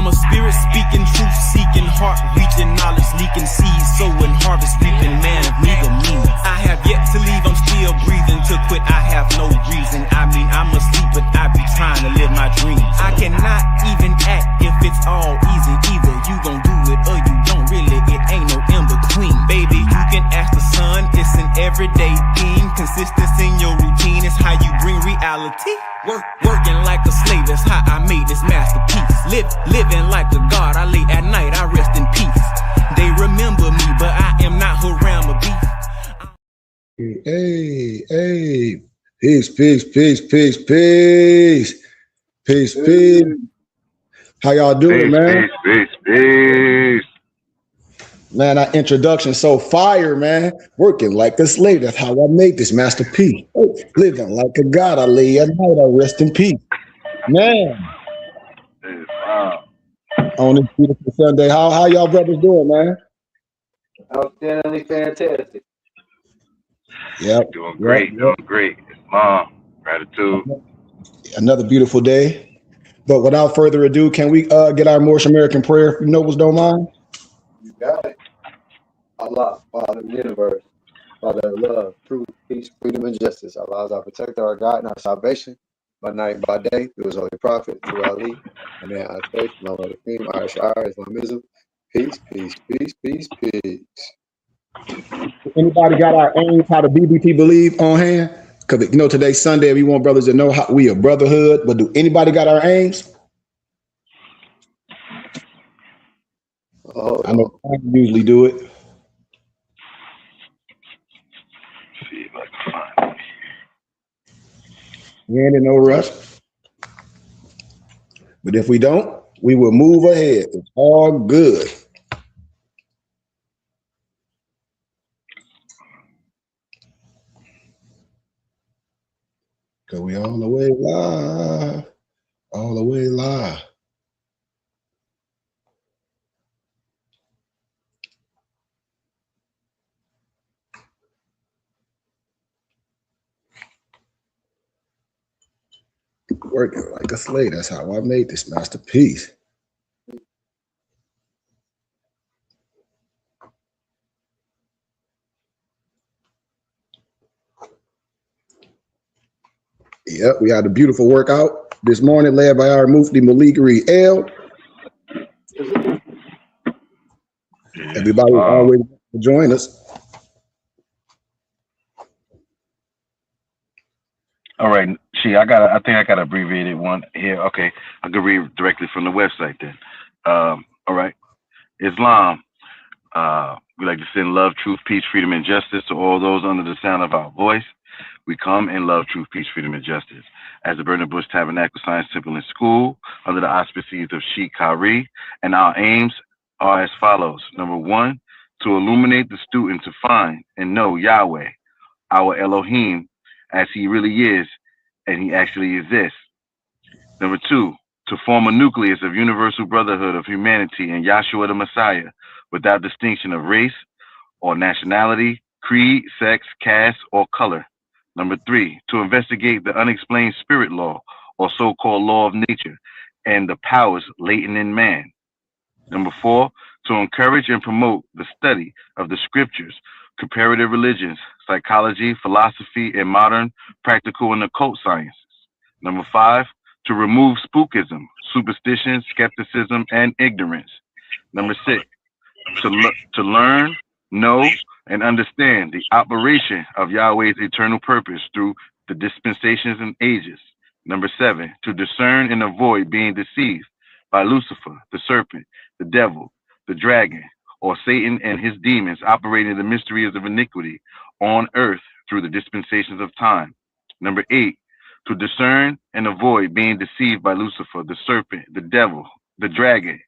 I'm a spirit speaking, truth seeking, heart reaching, knowledge leaking, seeds sowing, harvest reaping, man of neither means. I have yet to leave, I'm still breathing. To quit, I have no reason. I mean, I'm asleep, but I be trying to live my dreams. I cannot even act if it's all easy. Either you gon' do it or you don't. Really, it ain't no in between. Baby, you can ask the sun. It's an everyday theme. Consistency in your routine is how you bring reality. Working like a slave, that's how I made this masterpiece. Living like a god, I lay at night, I rest in peace. They remember me, but I am not Haram or beef. Hey, peace. How y'all doing, man? Peace. Man, that introduction so fire, man. Working like a slave, that's how I made this masterpiece. Living like a god, I lay at night, I rest in peace. Man, Wow. on this beautiful Sunday, how y'all brothers doing, man? Outstandingly fantastic. Yep. Doing great. Islam, gratitude. Another beautiful day. But without further ado, can we get our Moorish American prayer, if you nobles don't mind? You got it. Allah, Father of the universe, Father of love, truth, peace, freedom, and justice. Allah is our protector, our God, and our salvation. By night and by day, through his holy prophet, through Ali, and then our faith, Muhammad Al-Qaim, Irish Islamism. Peace. Anybody got our aims, how the BBT believe on hand? Because, you know, today's Sunday, we want brothers to know how we a brotherhood, but do anybody got our aims? Oh, I know I usually do it. See if I can find it. We ain't in no rush. But if we don't, we will move ahead. It's all good. Because we all the way live. All the way live. Working like a slave. That's how I made this masterpiece. Yep, we had a beautiful workout this morning led by our Mufti Maligari L. Everybody always join us. All right, I think I got an abbreviated one here. Okay, I can read directly from the website then. All right, Islam. We like to send love, truth, peace, freedom, and justice to all those under the sound of our voice. We come in love, truth, peace, freedom, and justice. As the Burning Bush Tabernacle Science Temple and School, under the auspices of Sheikh Khari, and our aims are as follows. Number one, to illuminate the student to find and know Yahweh, our Elohim, as he really is, and he actually exists. Number two, to form a nucleus of universal brotherhood of humanity in Yahshua the Messiah, without distinction of race or nationality, creed, sex, caste, or color. Number three, to investigate the unexplained spirit law, or so-called law of nature, and the powers latent in man. Number four, to encourage and promote the study of the scriptures, comparative religions, psychology, philosophy, and modern, practical, and occult sciences. Number five, to remove spookism, superstition, skepticism, and ignorance. Number six, to learn, know, and understand the operation of Yahweh's eternal purpose through the dispensations and ages. Number seven, to discern and avoid being deceived by Lucifer, the serpent, the devil, the dragon, or Satan and his demons operating the mysteries of iniquity on earth through the dispensations of time. Number eight, to discern and avoid being deceived by Lucifer, the serpent, the devil, the dragon,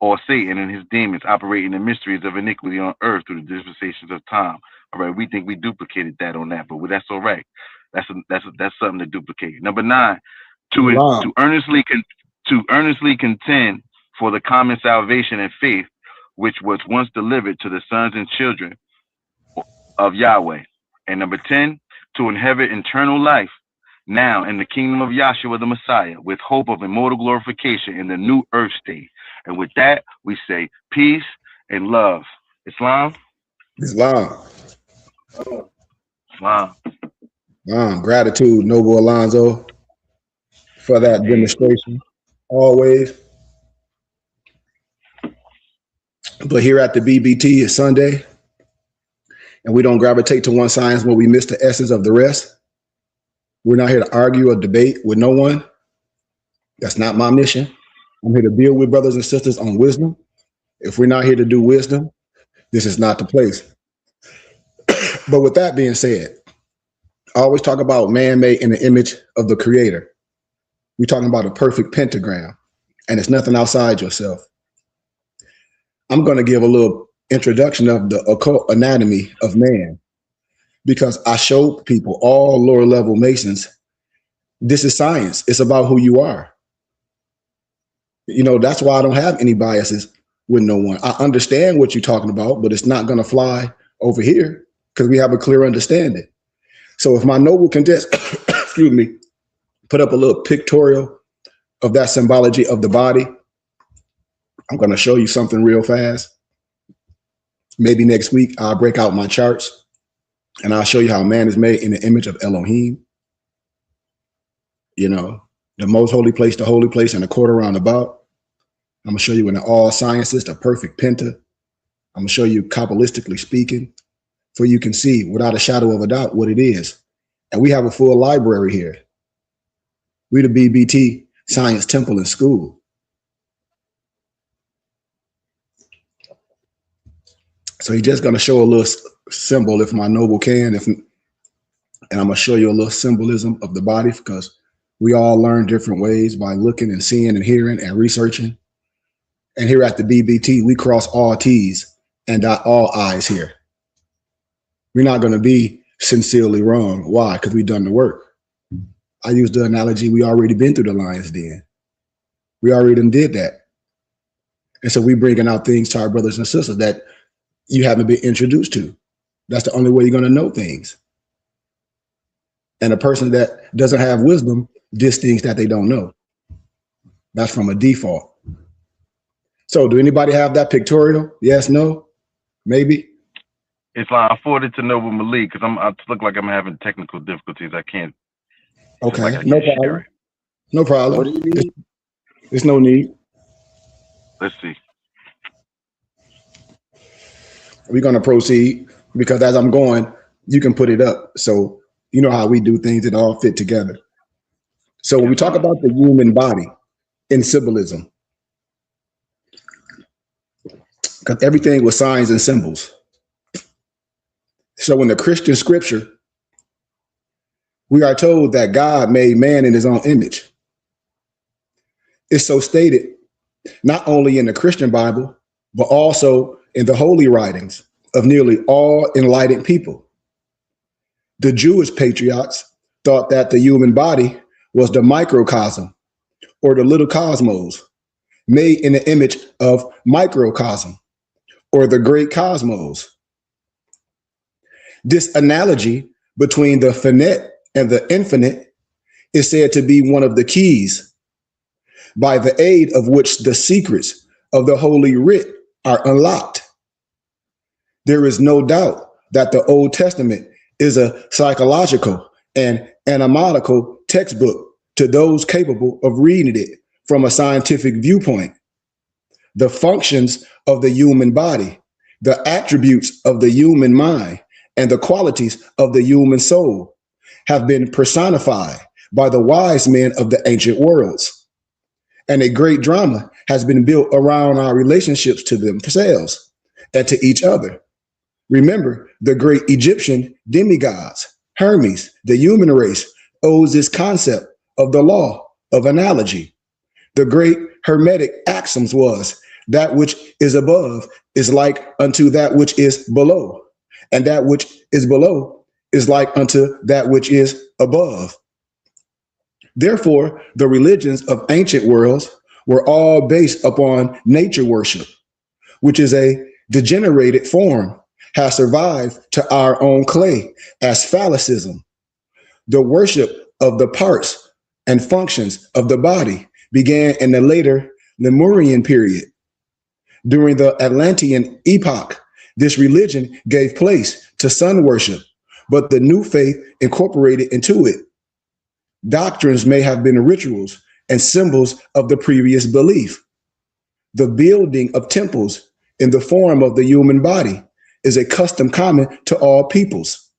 or Satan and his demons operating the mysteries of iniquity on earth through the dispensations of time. All right, we think we duplicated that on that, but that's all right. That's something to duplicate. Number nine, to earnestly contend for the common salvation and faith, which was once delivered to the sons and children of Yahweh. And number 10, to inherit eternal life now in the kingdom of Yahshua the Messiah, with hope of immortal glorification in the new earth state. And with that, we say peace and love. Islam? Islam. Islam. Gratitude, Noble Alonzo, for that demonstration. Always. But here at the BBT is Sunday, and we don't gravitate to one science where we miss the essence of the rest. We're not here to argue or debate with no one. That's not my mission. I'm here to build with brothers and sisters on wisdom. If we're not here to do wisdom, this is not the place. But with that being said, I always talk about man made in the image of the creator. We're talking about a perfect pentagram, and it's nothing outside yourself. I'm going to give a little introduction of the occult anatomy of man, because I show people, all lower level Masons, this is science. It's about who you are. You know, that's why I don't have any biases with no one. I understand what you're talking about, but it's not going to fly over here because we have a clear understanding. So if my noble can just, excuse me, put up a little pictorial of that symbology of the body, I'm going to show you something real fast. Maybe next week I'll break out my charts and I'll show you how man is made in the image of Elohim. You know, the most holy place, the holy place, and a quarter roundabout. I'm going to show you in all sciences, the perfect penta. I'm going to show you Kabbalistically speaking, for you can see without a shadow of a doubt what it is. And we have a full library here. We the BBT Science Temple and School. So he's just going to show a little symbol if my noble can, and I'm going to show you a little symbolism of the body, because we all learn different ways by looking and seeing and hearing and researching. And here at the BBT, we cross all T's and dot all I's here. We're not going to be sincerely wrong. Why? Because we've done the work. I use the analogy, we already been through the lion's den. We already did that. And so we bringing out things to our brothers and sisters that you haven't been introduced to. That's the only way you're going to know things. And a person that doesn't have wisdom does things that they don't know. That's from a default. So do anybody have that pictorial? Yes, no, maybe? It's like I forwarded to Noble Malik because I look like I'm having technical difficulties. I can't. Okay, like no problem. No problem. What do you need? There's no need. Let's see. We're going to proceed because as I'm going, you can put it up. So you know how we do things, it all fit together. So when we talk about the human body in symbolism, because everything was signs and symbols. So in the Christian scripture, we are told that God made man in his own image. It's so stated, not only in the Christian Bible, but also in the holy writings of nearly all enlightened people. The Jewish patriarchs thought that the human body was the microcosm or the little cosmos made in the image of microcosm or the great cosmos. This analogy between the finite and the infinite is said to be one of the keys by the aid of which the secrets of the Holy Writ are unlocked. There is no doubt that the Old Testament is a psychological and anatomical textbook to those capable of reading it from a scientific viewpoint. The functions of the human body, the attributes of the human mind, and the qualities of the human soul have been personified by the wise men of the ancient worlds. And a great drama has been built around our relationships to themselves and to each other. Remember, the great Egyptian demigods, Hermes, the human race, owes this concept of the law of analogy. The great Hermetic axioms was that which is above is like unto that which is below, and that which is below is like unto that which is above. Therefore, the religions of ancient worlds were all based upon nature worship, which is a degenerated form, has survived to our own clay as phallicism. The worship of the parts and functions of the body began in the later Lemurian period. During the Atlantean epoch, this religion gave place to sun worship, but the new faith incorporated into it. Doctrines may have been rituals and symbols of the previous belief. The building of temples in the form of the human body is a custom common to all peoples.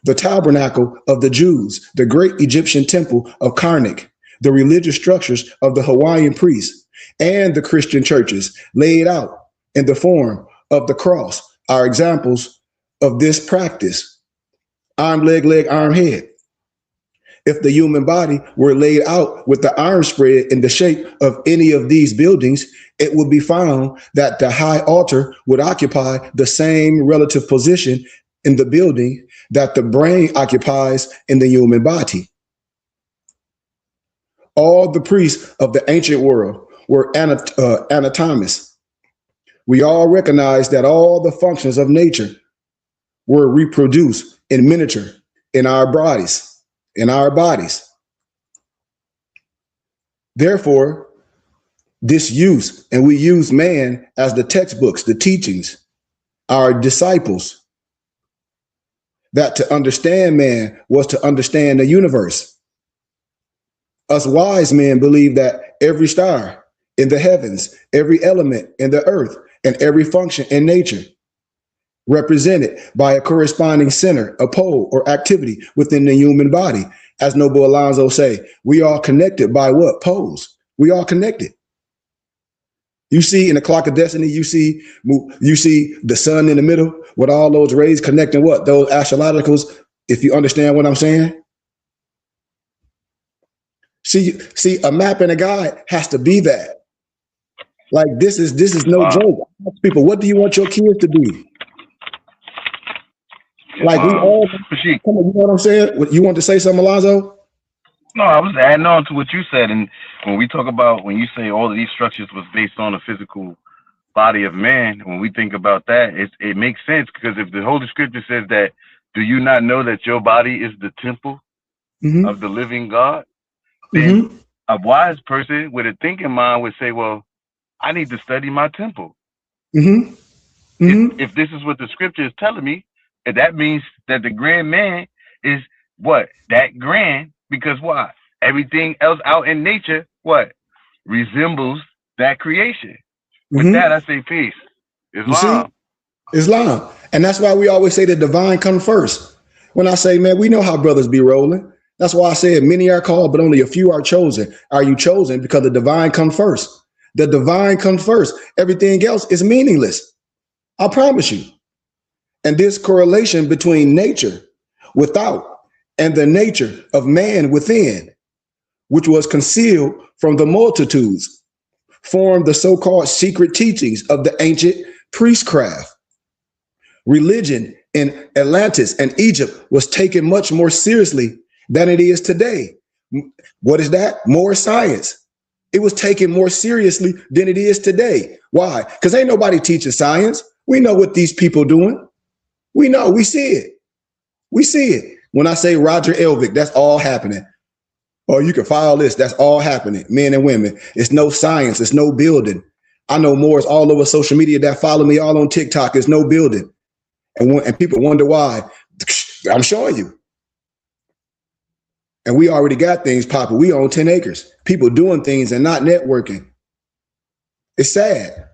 The tabernacle of the Jews, the great Egyptian temple of Karnak, the religious structures of the Hawaiian priests, and the Christian churches laid out in the form of the cross are examples of this practice. Arm, leg, arm, head. If the human body were laid out with the arm spread in the shape of any of these buildings, it would be found that the high altar would occupy the same relative position in the building that the brain occupies in the human body. All the priests of the ancient world were anatomists. We all recognize that all the functions of nature were reproduced in miniature in our bodies. Therefore, this use, and we use man as the textbooks, the teachings, our disciples, that to understand man was to understand the universe. Us wise men believe that every star in the heavens, every element in the earth, and every function in nature represented by a corresponding center, a pole, or activity within the human body. As Noble Alonzo say, we are connected by what? Poles. We are connected. You see in the clock of destiny, you see the sun in the middle with all those rays connecting what? Those astrologicals, if you understand what I'm saying. See, a map and a guide has to be that. Like this is no joke. I ask people, what do you want your kids to be? Like we all, come on, you know what I'm saying? You want to say something, Alonzo? No, I was adding on to what you said. And when we talk about, when you say all of these structures was based on the physical body of man, when we think about that, it makes sense, because if the Holy Scripture says that, do you not know that your body is the temple of the living God? Then a wise person with a thinking mind would say, well, I need to study my temple. If this is what the Scripture is telling me, that means that the grand man is what? That grand, because why? Everything else out in nature, what? Resembles that creation. With that, I say peace. Islam. Islam. And that's why we always say the divine come first. When I say, man, we know how brothers be rolling. That's why I said many are called, but only a few are chosen. Are you chosen? Because the divine comes first. The divine comes first. Everything else is meaningless. I promise you. And this correlation between nature without and the nature of man within, which was concealed from the multitudes, formed the so-called secret teachings of the ancient priestcraft. Religion in Atlantis and Egypt was taken much more seriously than it is today. What is that? More science. It was taken more seriously than it is today. Why? Because ain't nobody teaching science. We know what these people doing. We know, we see it. We see it. When I say Roger Elvick, that's all happening. Or you can file this, that's all happening, men and women. It's no science, it's no building. I know Moors all over social media that follow me all on TikTok. It's no building. And people wonder why. I'm showing you. And we already got things popping. We own 10 acres. People doing things and not networking. It's sad.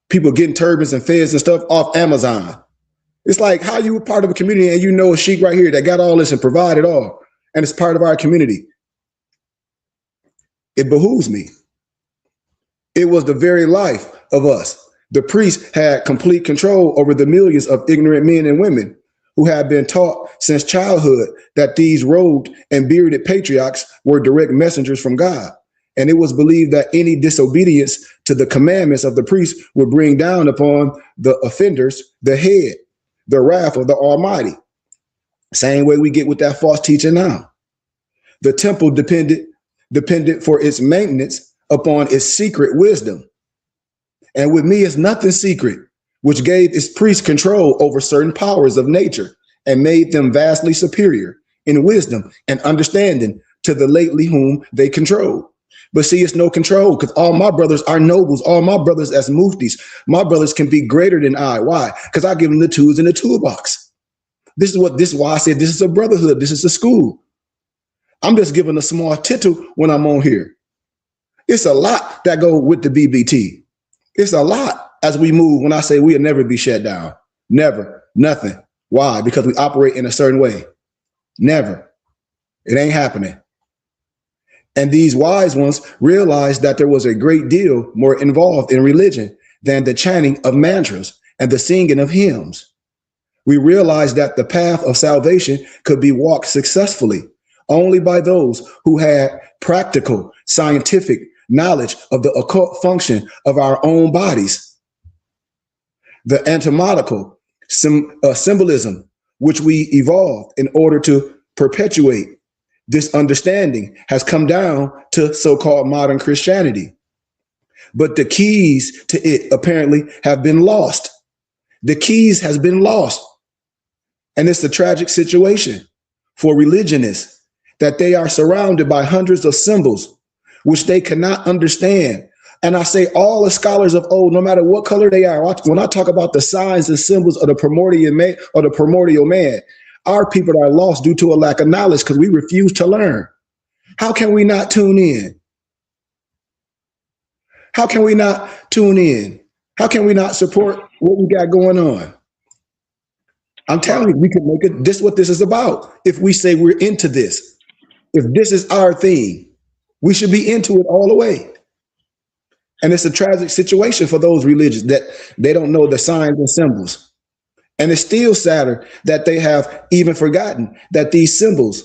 People getting turbans and feds and stuff off Amazon. It's like, how you a part of a community and you know a sheik right here that got all this and provide it all, and it's part of our community. It behooves me. It was the very life of us. The priest had complete control over the millions of ignorant men and women who had been taught since childhood that these robed and bearded patriarchs were direct messengers from God. And it was believed that any disobedience to the commandments of the priest would bring down upon the offenders the head, the wrath of the Almighty. Same way we get with that false teaching now. The temple depended for its maintenance upon its secret wisdom. And with me, it's nothing secret, which gave its priests control over certain powers of nature and made them vastly superior in wisdom and understanding to the lately whom they control. But see, it's no control, because all my brothers are nobles. All my brothers as muftis. My brothers can be greater than I. Why? Because I give them the tools in the toolbox. This is why I said this is a brotherhood. This is a school. I'm just giving a small tittle when I'm on here. It's a lot that go with the BBT. It's a lot as we move. When I say we'll never be shut down, never, nothing. Why? Because we operate in a certain way. Never. It ain't happening. And these wise ones realized that there was a great deal more involved in religion than the chanting of mantras and the singing of hymns. We realized that the path of salvation could be walked successfully only by those who had practical, scientific knowledge of the occult function of our own bodies. The anatomical symbolism, which we evolved in order to perpetuate this understanding, has come down to so-called modern Christianity. But the keys to it apparently have been lost. The keys has been lost. And it's a tragic situation for religionists that they are surrounded by hundreds of symbols which they cannot understand. And I say all the scholars of old, no matter what color they are, when I talk about the signs and symbols of the primordial man, our people are lost due to a lack of knowledge because we refuse to learn. How can we not tune in? How can we not tune in? How can we not support what we got going on? I'm telling you, we can make it. This is what this is about. If we say we're into this, if this is our thing, we should be into it all the way. And it's a tragic situation for those religions that they don't know the signs and symbols. And it's still sadder that they have even forgotten that these symbols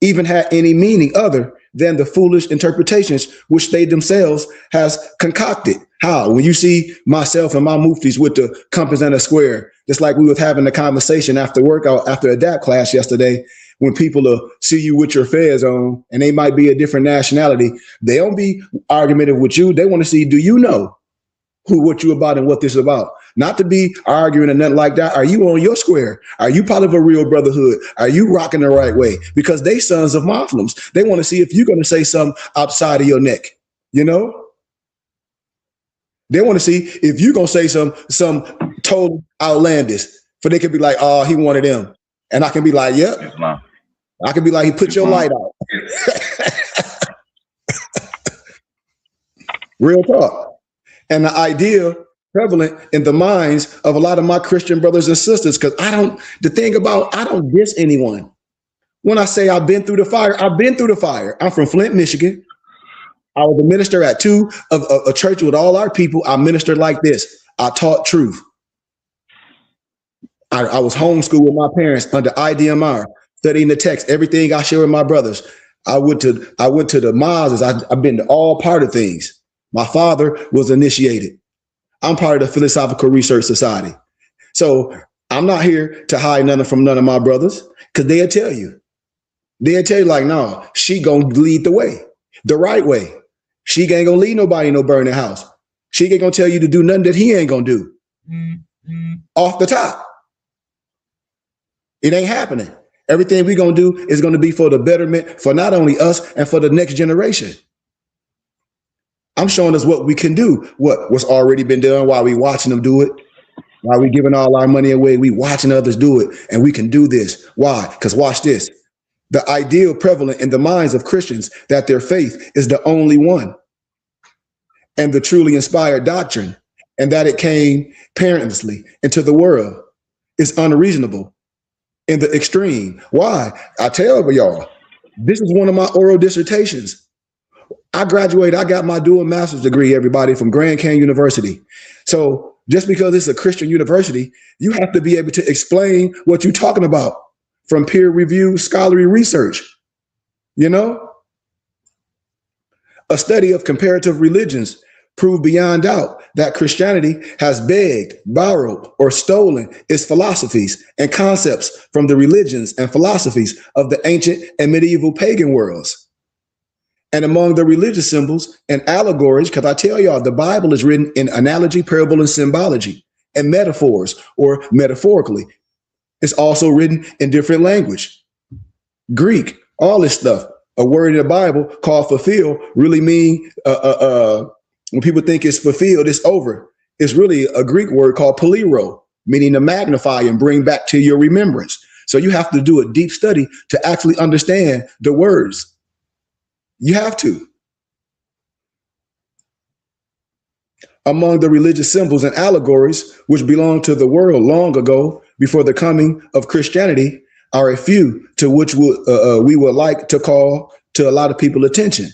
even had any meaning other than the foolish interpretations which they themselves has concocted. How? When you see myself and my muftis with the compass and a square, just like we was having a conversation after workout, after a DAP class yesterday, when people see you with your fez on and they might be a different nationality, they don't be argumentative with you. They want to see, do you know what you about and what this is about? Not to be arguing and nothing like that. Are you on your square? Are you part of a real brotherhood? Are you rocking the right way? Because they sons of Muslims. They want to see if you're going to say something outside of your neck. You know? They want to see if you're going to say some total outlandish, for they could be like, oh, he wanted them. And I can be like, yep. Islam. I can be like, he put your light out. Real talk. And the idea prevalent in the minds of a lot of my Christian brothers and sisters, because I don't diss anyone. When I say I've been through the fire, I've been through the fire. I'm from Flint, Michigan. I was a minister at a church with all our people. I ministered like this. I taught truth. I was homeschooled with my parents under IDMR, studying the text, everything I share with my brothers. I went to the mosques. I've been to all part of things. My father was initiated. I'm part of the Philosophical Research Society. So I'm not here to hide nothing from none of my brothers, because they'll tell you. They'll tell you like, no, she gonna lead the way, the right way. She ain't gonna lead nobody in no burning house. She ain't gonna tell you to do nothing that he ain't gonna do. Off the top. It ain't happening. Everything we gonna do is gonna be for the betterment for not only us and for the next generation. I'm showing us what we can do, what's already been done while we watching them do it, while we giving all our money away, we watching others do it, and we can do this. Why? Because watch this. The ideal prevalent in the minds of Christians that their faith is the only one and the truly inspired doctrine, and that it came parentlessly into the world, is unreasonable in the extreme. Why? I tell y'all, this is one of my oral dissertations. I graduated, I got my dual master's degree, everybody, from Grand Canyon University. So just because it's a Christian university, you have to be able to explain what you're talking about from peer-reviewed scholarly research. You know? A study of comparative religions proved beyond doubt that Christianity has begged, borrowed, or stolen its philosophies and concepts from the religions and philosophies of the ancient and medieval pagan worlds. And among the religious symbols and allegories, because I tell y'all, the Bible is written in analogy, parable, and symbology, and metaphors, or metaphorically. It's also written in different language. Greek, all this stuff. A word in the Bible called fulfill really mean when people think it's fulfilled, it's over. It's really a Greek word called poliro, meaning to magnify and bring back to your remembrance. So you have to do a deep study to actually understand the words. You have to. Among the religious symbols and allegories which belonged to the world long ago, before the coming of Christianity, are a few to which we would like to call to a lot of people attention.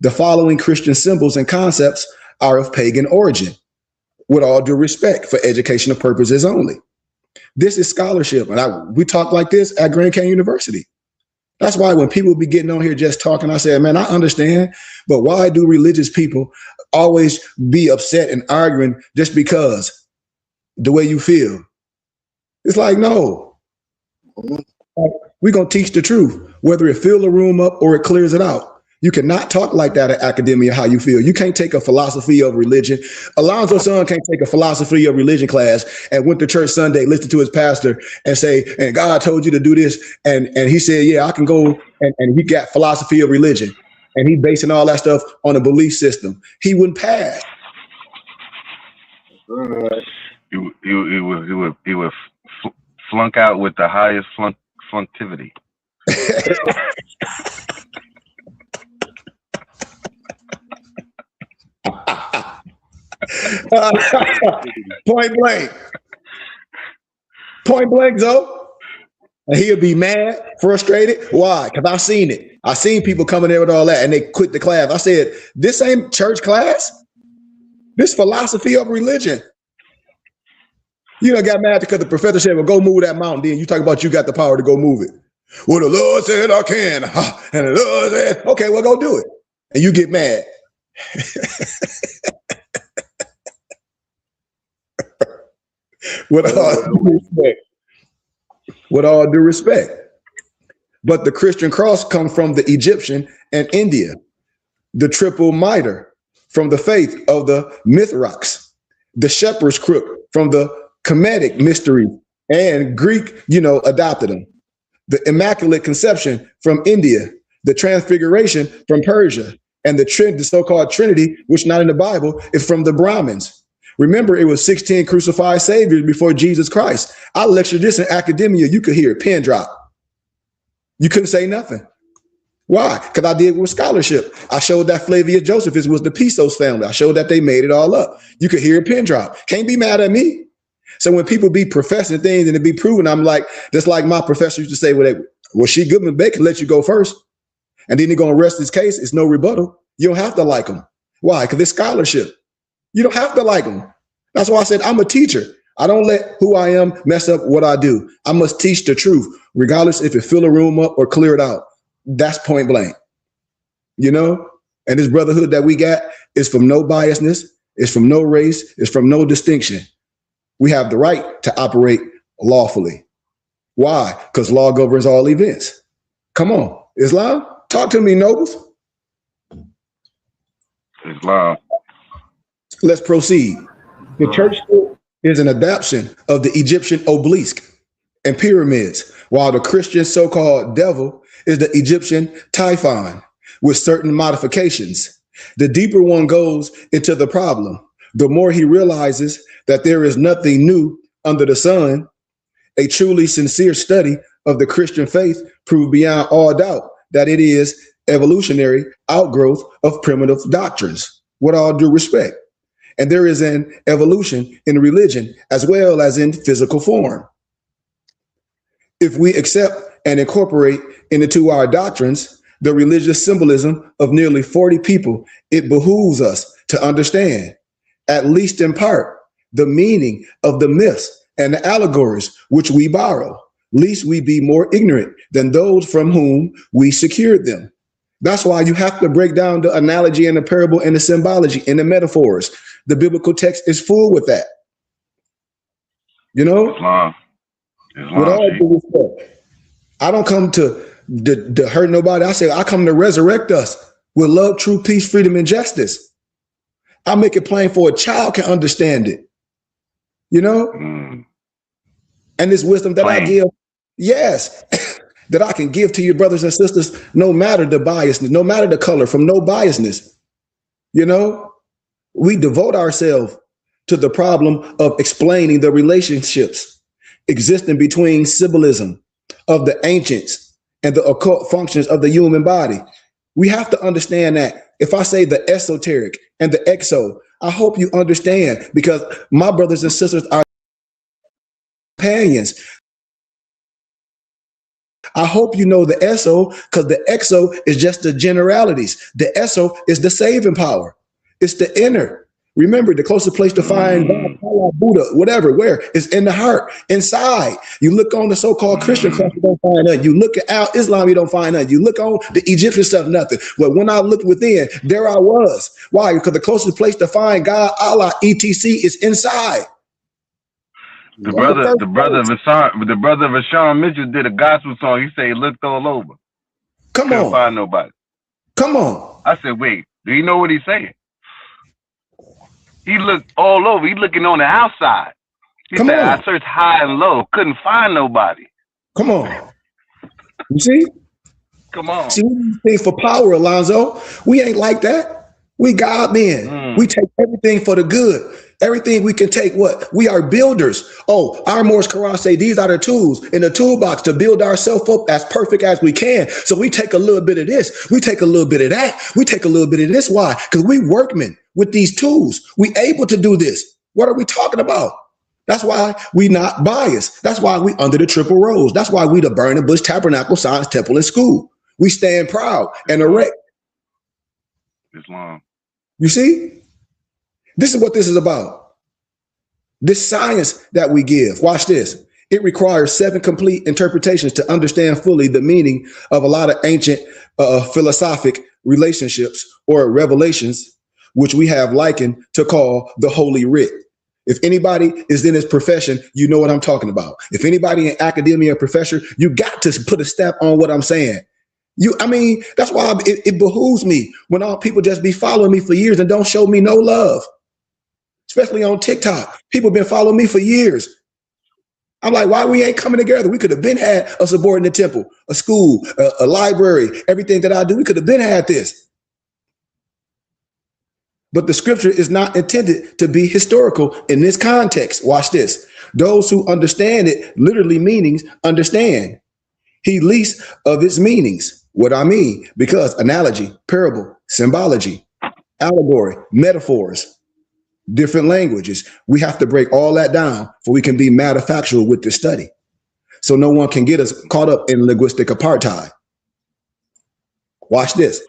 The following Christian symbols and concepts are of pagan origin, with all due respect, for educational purposes only. This is scholarship, and we talk like this at Grand Canyon University. That's why when people be getting on here just talking, I say, man, I understand, but why do religious people always be upset and arguing just because the way you feel? It's like, no, we're going to teach the truth, whether it fills the room up or it clears it out. You cannot talk like that at academia, how you feel. You can't take a philosophy of religion. Alonzo's son can't take a philosophy of religion class and went to church Sunday, listen to his pastor and say, and God told you to do this. And he said, yeah, I can go. And he got philosophy of religion. And he basing all that stuff on a belief system. He wouldn't pass. He would flunk out with the highest flunktivity. Point blank, Zoe. And he'll be mad, frustrated. Why? Because I've seen it. I've seen people coming there with all that and they quit the class. I said, this ain't church class. This philosophy of religion. You know, got mad because the professor said, well, go move that mountain. Then you talk about you got the power to go move it. Well, the Lord said I can. And the Lord said, okay, well, go do it. And you get mad. With all due respect. But the Christian cross comes from the Egyptian and India. The triple mitre from the faith of the Mithrax. The shepherd's crook from the Kemetic mystery, and Greek, adopted them. The Immaculate Conception from India. The Transfiguration from Persia. And the so-called Trinity, which not in the Bible, is from the Brahmins. Remember, it was 16 crucified saviors before Jesus Christ. I lectured this in academia. You could hear it, pin drop. You couldn't say nothing. Why? Because I did with scholarship. I showed that Flavia Josephus was the Pisos family. I showed that they made it all up. You could hear it, pin drop. Can't be mad at me. So when people be professing things and it be proven, I'm like, just like my professor used to say, well, she Goodman Bacon let you go first. And then they're going to rest his case. It's no rebuttal. You don't have to like them. Why? Because it's scholarship. You don't have to like them. That's why I said I'm a teacher. I don't let who I am mess up what I do. I must teach the truth, regardless if it fill a room up or clear it out. That's point blank. And this brotherhood that we got is from no biasness. It's from no race. It's from no distinction. We have the right to operate lawfully. Why? Because law governs all events. Come on, Islam, talk to me, nobles. Islam. Let's proceed. The church is an adaptation of the Egyptian obelisk and pyramids, while the Christian so-called devil is the Egyptian Typhon with certain modifications. The deeper one goes into the problem, the more he realizes that there is nothing new under the sun. A truly sincere study of the Christian faith proved beyond all doubt that it is evolutionary outgrowth of primitive doctrines, with all due respect. And there is an evolution in religion as well as in physical form. If we accept and incorporate into our doctrines the religious symbolism of nearly 40 people, it behooves us to understand, at least in part, the meaning of the myths and the allegories which we borrow, lest we be more ignorant than those from whom we secured them. That's why you have to break down the analogy and the parable and the symbology and the metaphors. The biblical text is full with that. Islam, with all due respect, I don't come to hurt nobody. I say I come to resurrect us with love, truth, peace, freedom, and justice. I make it plain for a child can understand it. And this wisdom that I give, yes. that I can give to your brothers and sisters, no matter the biasness, no matter the color, from no biasness. You know, we devote ourselves to the problem of explaining the relationships existing between symbolism of the ancients and the occult functions of the human body. We have to understand that. If I say the esoteric and the exo, I hope you understand, because my brothers and sisters are companions. I hope you know the ESO, because the EXO is just the generalities. The ESO is the saving power. It's the inner. Remember, the closest place to find God, Allah, Buddha, whatever, where is in the heart, inside. You look on the so-called Christian stuff, you don't find nothing. You look at Al-Islam, you don't find nothing. You look on the Egyptian stuff, nothing. But when I looked within, there I was. Why? Because the closest place to find God, Allah, etc., is inside. The brother of Vashawn Mitchell did a gospel song. He said he looked all over. Couldn't find nobody. Come on. I said, wait, do you know what he's saying? He looked all over. He looking on the outside. He said, I searched high and low. Couldn't find nobody. Come on. You see? Come on. See, we think for power, Alonzo. We ain't like that. We God men. We take everything for the good. Everything we can take, what? We are builders. Oh, our Morse Quran say these are the tools in the toolbox to build ourselves up as perfect as we can. So we take a little bit of this. We take a little bit of that. We take a little bit of this. Why? Because we workmen with these tools. We able to do this. What are we talking about? That's why we not biased. That's why we under the triple rose. That's why we the Burning Bush Tabernacle Science Temple and School. We stand proud and erect. Islam. You see? This is what this is about. This science that we give. Watch this. It requires 7 complete interpretations to understand fully the meaning of a lot of ancient philosophic relationships or revelations, which we have likened to call the Holy Writ. If anybody is in this profession, you know what I'm talking about. If anybody in academia or professor, you got to put a stamp on what I'm saying. That's why it behooves me when all people just be following me for years and don't show me no love. Especially on TikTok. People been following me for years. I'm like, why we ain't coming together? We could have been had a subordinate temple, a school, a library, everything that I do. We could have been had this. But the scripture is not intended to be historical in this context. Watch this. Those who understand it, literally meanings, understand. He least of its meanings. What I mean, because analogy, parable, symbology, allegory, metaphors, different languages. We have to break all that down so we can be matter factual with this study. So no one can get us caught up in linguistic apartheid. Watch this.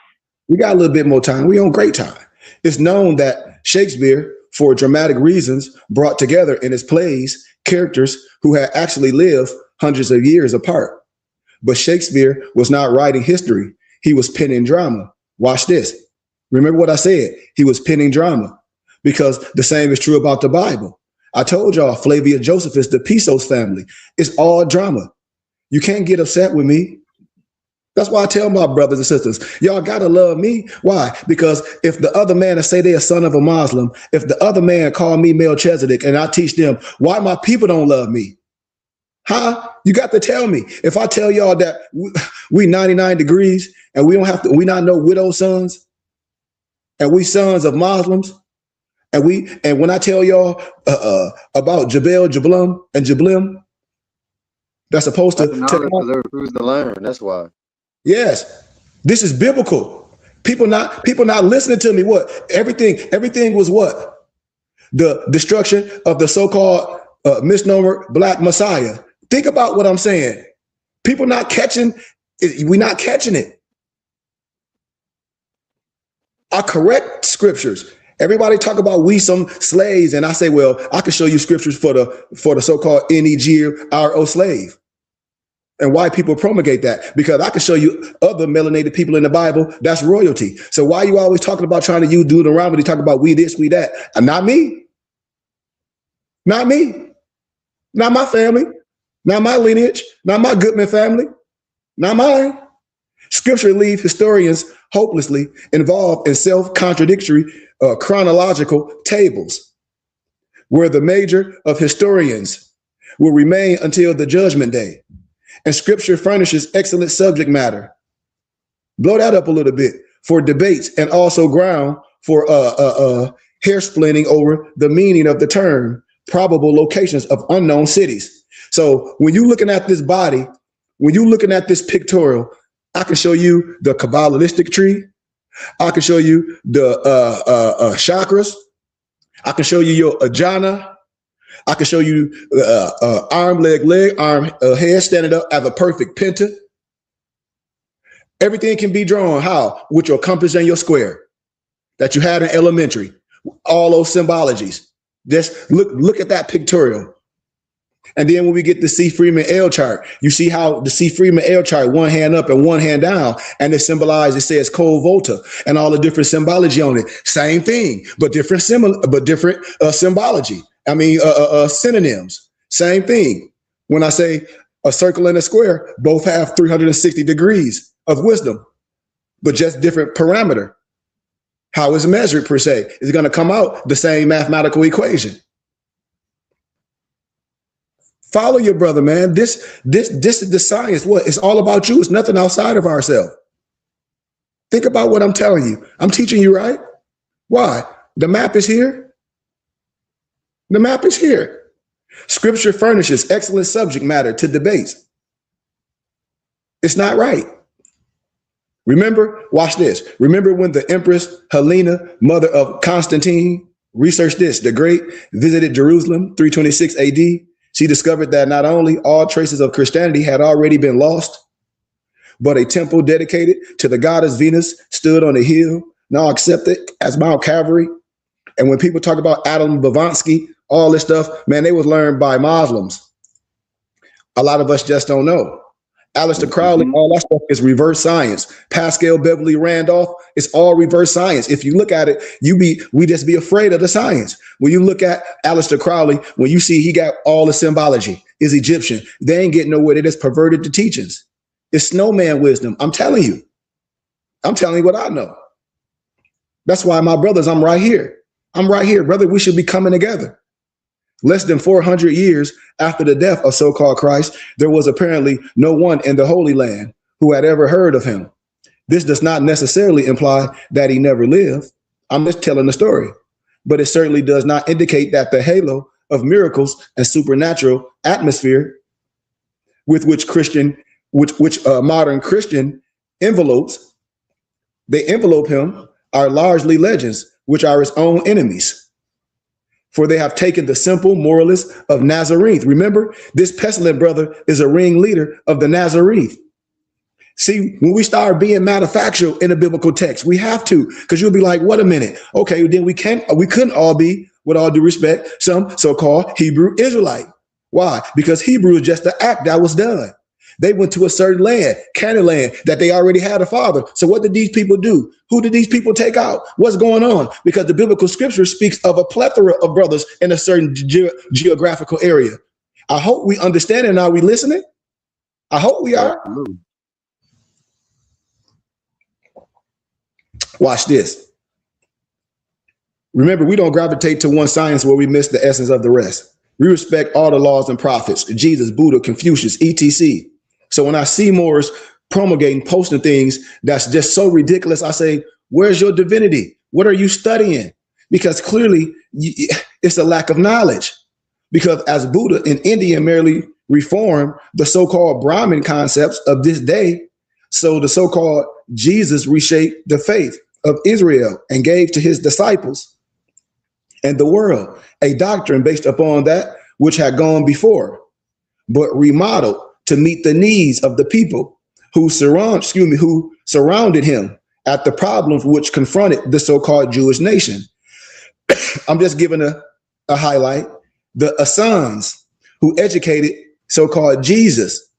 We got a little bit more time. We on great time. It's known that Shakespeare, for dramatic reasons, brought together in his plays characters who had actually lived hundreds of years apart. But Shakespeare was not writing history. He was penning drama. Watch this. Remember what I said? He was penning drama. Because the same is true about the Bible. I told y'all Flavia Josephus, the Pisos family, is all drama. You can't get upset with me. That's why I tell my brothers and sisters, y'all gotta love me. Why? Because if the other man say they're a son of a Muslim, if the other man call me Melchizedek and I teach them why my people don't love me, huh? You got to tell me. If I tell y'all that we 99 degrees and we not no widow sons, and we sons of Muslims. And when I tell y'all about Jabal, Jablum, and Jablim, that's supposed to refuse to learn. That's why. Yes, this is biblical. People not listening to me. What? Everything was what? The destruction of the so-called misnomer Black Messiah. Think about what I'm saying. People not catching. We're not catching it. I correct scriptures. Everybody talk about we some slaves, and I say, well, I can show you scriptures for the so-called NEGRO slave. And why people promulgate that? Because I can show you other melanated people in the Bible, that's royalty. So why are you always talking about trying to use Deuteronomy, talk about we this, we that? Not me. Not me. Not my family. Not my lineage. Not my Goodman family. Not mine. Scripture leaves historians hopelessly involved in self-contradictory chronological tables, where the major of historians will remain until the judgment day. And scripture furnishes excellent subject matter. Blow that up a little bit for debates and also ground for hair splitting over the meaning of the term probable locations of unknown cities. So when you're looking at this body, when you're looking at this pictorial, I can show you the Kabbalistic tree. I can show you the chakras. I can show you your ajna. I can show you arm, leg, arm, head standing up as a perfect penta. Everything can be drawn. How? With your compass and your square that you had in elementary. All those symbologies. Just look at that pictorial. And then when we get the C. Freeman L chart, you see how the C. Freeman L chart, one hand up and one hand down, and it says cold volta and all the different symbology on it. Same thing, but different symbology. I mean, synonyms. Same thing. When I say a circle and a square, both have 360 degrees of wisdom, but just different parameter. How it's measured per se is going to come out the same mathematical equation. Follow your brother, man. This is the science. What? It's all about you. It's nothing outside of ourselves. Think about what I'm telling you. I'm teaching you, right? Why? The map is here. The map is here. Scripture furnishes excellent subject matter to debates. It's not right. Remember, watch this. Remember when the Empress Helena, mother of Constantine, researched this, the Great, visited Jerusalem, 326 AD. She discovered that not only all traces of Christianity had already been lost, but a temple dedicated to the goddess Venus stood on a hill, now accepted as Mount Calvary. And when people talk about Adam Blavatsky, all this stuff, man, they was learned by Muslims. A lot of us just don't know. Aleister Crowley, all that stuff is reverse science. Pascal Beverly Randolph, it's all reverse science. If you look at it, we just be afraid of the science. When you look at Aleister Crowley, when you see he got all the symbology, is Egyptian, they ain't getting nowhere. They just perverted the teachings. It's snowman wisdom. I'm telling you. I'm telling you what I know. That's why, my brothers, I'm right here. I'm right here, brother. We should be coming together. Less than 400 years after the death of so-called Christ, there was apparently no one in the Holy Land who had ever heard of him. This does not necessarily imply that he never lived. I'm just telling the story. But it certainly does not indicate that the halo of miracles and supernatural atmosphere with which modern Christian envelopes, they envelope him, are largely legends, which are his own enemies. For they have taken the simple moralists of Nazareth. Remember, this pestilent brother is a ringleader of the Nazareth. See, when we start being manufactured in a biblical text, we have to, because you'll be like, wait a minute. Okay, then we couldn't all be, with all due respect, some so-called Hebrew Israelite. Why? Because Hebrew is just the act that was done. They went to a certain land, Canaan land, that they already had a father. So what did these people do? Who did these people take out? What's going on? Because the biblical scripture speaks of a plethora of brothers in a certain geographical area. I hope we understand it. Are we listening? I hope we are. Watch this. Remember, we don't gravitate to one science where we miss the essence of the rest. We respect all the laws and prophets, Jesus, Buddha, Confucius, etc. So when I see Moors promulgating, posting things that's just so ridiculous, I say, where's your divinity? What are you studying? Because clearly it's a lack of knowledge. Because as Buddha in India merely reformed the so-called Brahmin concepts of this day, so the so-called Jesus reshaped the faith of Israel and gave to his disciples and the world a doctrine based upon that which had gone before, but remodeled to meet the needs of the people who surrounded him at the problems which confronted the so-called Jewish nation. I'm just giving a highlight. The Asans who educated so-called Jesus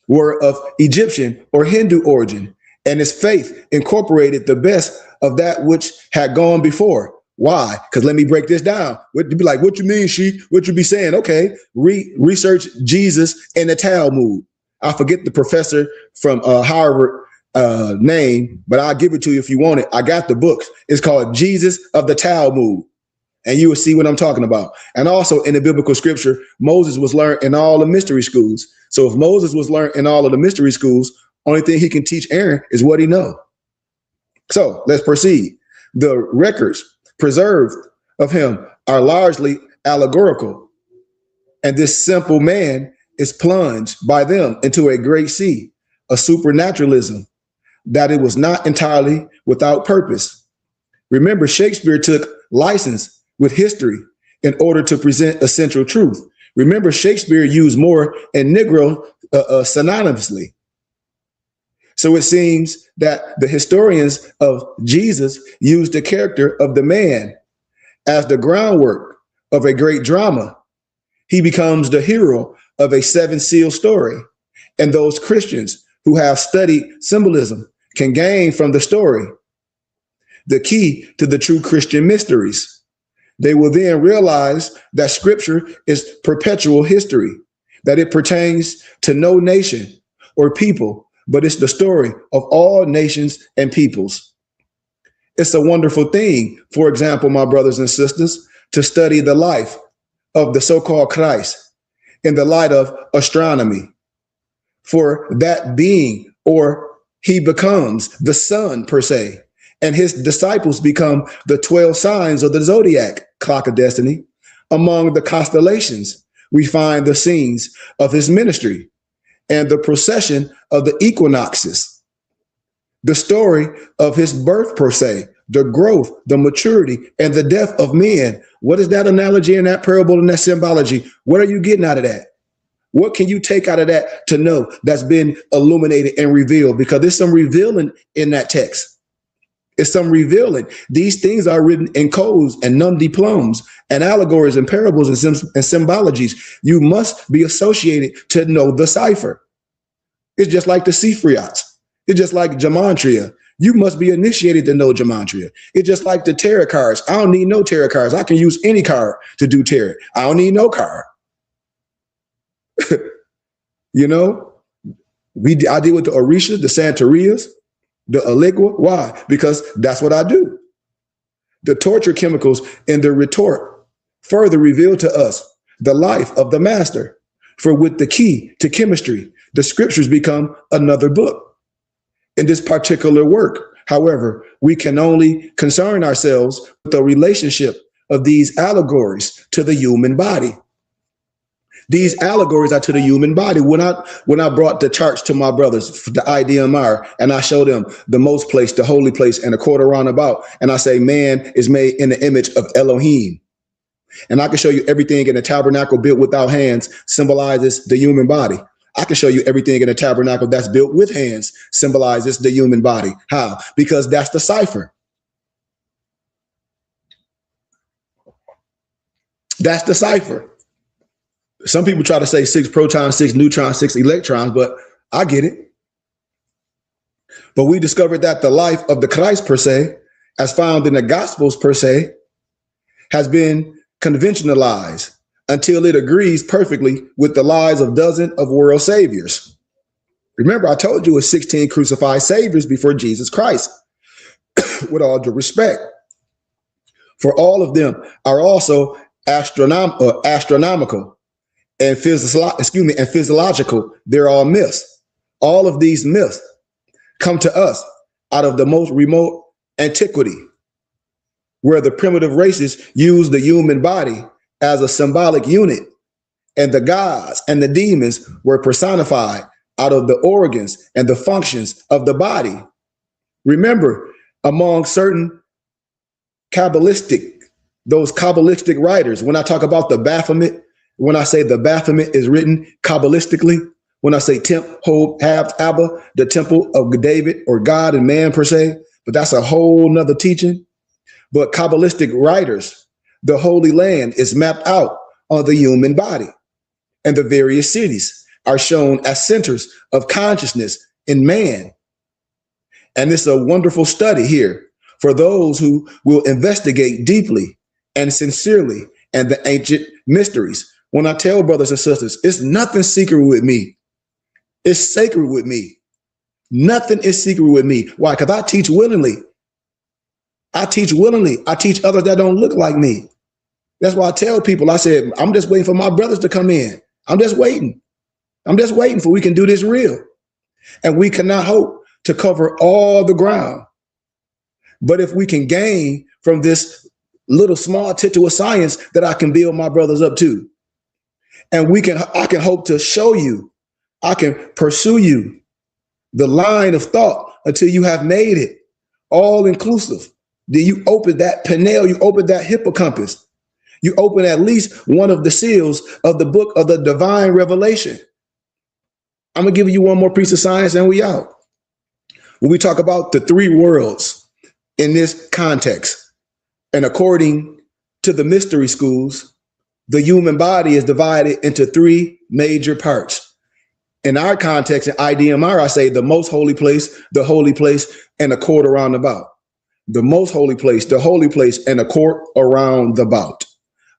were of Egyptian or Hindu origin, and his faith incorporated the best of that which had gone before. Why? Because let me break this down. You'd be like, what you mean, Sheik? What you be saying? Okay, research Jesus in the Talmud. I forget the professor from Harvard name, but I'll give it to you if you want it. I got the books. It's called Jesus of the Talmud. And you will see what I'm talking about. And also in the biblical scripture, Moses was learned in all the mystery schools. So if Moses was learned in all of the mystery schools, only thing he can teach Aaron is what he knows. So let's proceed. The records preserved of him are largely allegorical. And this simple man is plunged by them into a great sea, a supernaturalism that it was not entirely without purpose. Remember, Shakespeare took license with history in order to present essential truth. Remember, Shakespeare used Moor and Negro synonymously. So it seems that the historians of Jesus used the character of the man as the groundwork of a great drama. He becomes the hero of a 7 seal story. And those Christians who have studied symbolism can gain from the story the key to the true Christian mysteries. They will then realize that scripture is perpetual history, that it pertains to no nation or people, but it's the story of all nations and peoples. It's a wonderful thing, for example, my brothers and sisters, to study the life of the so-called Christ in the light of astronomy. For that being, or he becomes the sun per se, and his disciples become the 12 signs of the zodiac clock of destiny. Among the constellations, we find the scenes of his ministry and the procession of the equinoxes, the story of his birth per se, the growth, the maturity, and the death of men. What is that analogy and that parable and that symbology? What are you getting out of that? What can you take out of that to know that's been illuminated and revealed? Because there's some revealing in that text. It's some revealing. These things are written in codes and nom de plumes and allegories and parables and symbologies. You must be associated to know the cipher. It's just like the Sifriats. It's just like gematria. You must be initiated to know gematria. It's just like the tarot cards. I don't need no tarot cards. I can use any card to do tarot. I don't need no card. You know, I deal with the Orishas, the Santerias, the Eligua. Why? Because that's what I do. The torture chemicals in the retort further reveal to us the life of the master. For with the key to chemistry, the scriptures become another book. In this particular work, however, we can only concern ourselves with the relationship of these allegories to the human body. These allegories are to the human body. When I brought the charts to my brothers, the IDMR, and I showed them the most place, the holy place, and a quarter roundabout, and I say, man is made in the image of Elohim. And I can show you everything in the tabernacle built without hands symbolizes the human body. I can show you everything in the tabernacle that's built with hands symbolizes the human body. How? Because that's the cipher. That's the cipher. Some people try to say 6 protons, 6 neutrons, 6 electrons, but I get it. But we discovered that the life of the Christ per se, as found in the Gospels per se, has been conventionalized until it agrees perfectly with the lives of dozens of world saviors. Remember, I told you it's 16 crucified saviors before Jesus Christ, with all due respect. For all of them are also astronomical and physiological. They're all myths. All of these myths come to us out of the most remote antiquity, where the primitive races used the human body as a symbolic unit, and the gods and the demons were personified out of the organs and the functions of the body. Remember, among certain those Kabbalistic writers, when I talk about the Baphomet, when I say the Baphomet is written Kabbalistically, when I say Temp, Hob, Hab, Abba, the temple of David or God and man per se, but that's a whole nother teaching. But Kabbalistic writers, the Holy Land is mapped out on the human body, and the various cities are shown as centers of consciousness in man. And it's a wonderful study here for those who will investigate deeply and sincerely and the ancient mysteries. When I tell brothers and sisters, it's nothing secret with me. It's sacred with me. Nothing is secret with me. Why? Because I teach willingly. I teach willingly. I teach others that don't look like me. That's why I tell people, I said, I'm just waiting for my brothers to come in. I'm just waiting. I'm just waiting for we can do this real. And we cannot hope to cover all the ground. But if we can gain from this little small tittle of science that I can build my brothers up to, and I can hope to show you, I can pursue you the line of thought until you have made it all inclusive. Then you open that pineal, you open that hippocampus, you open at least one of the seals of the book of the divine revelation. I'm gonna give you one more piece of science and we out. When we talk about the three worlds in this context, and according to the mystery schools, the human body is divided into three major parts. In our context, in IDMR, I say the most holy place, and a court around about. The most holy place, the holy place, and a court around about.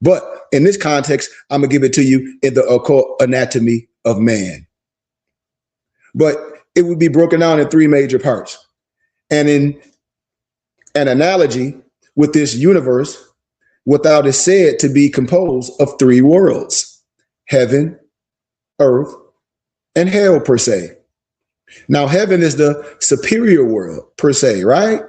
But in this context, I'm gonna give it to you in the occult anatomy of man. But it would be broken down in three major parts. And in an analogy with this universe, without is said to be composed of three worlds: heaven, earth, and hell per se. Now, heaven is the superior world per se, right?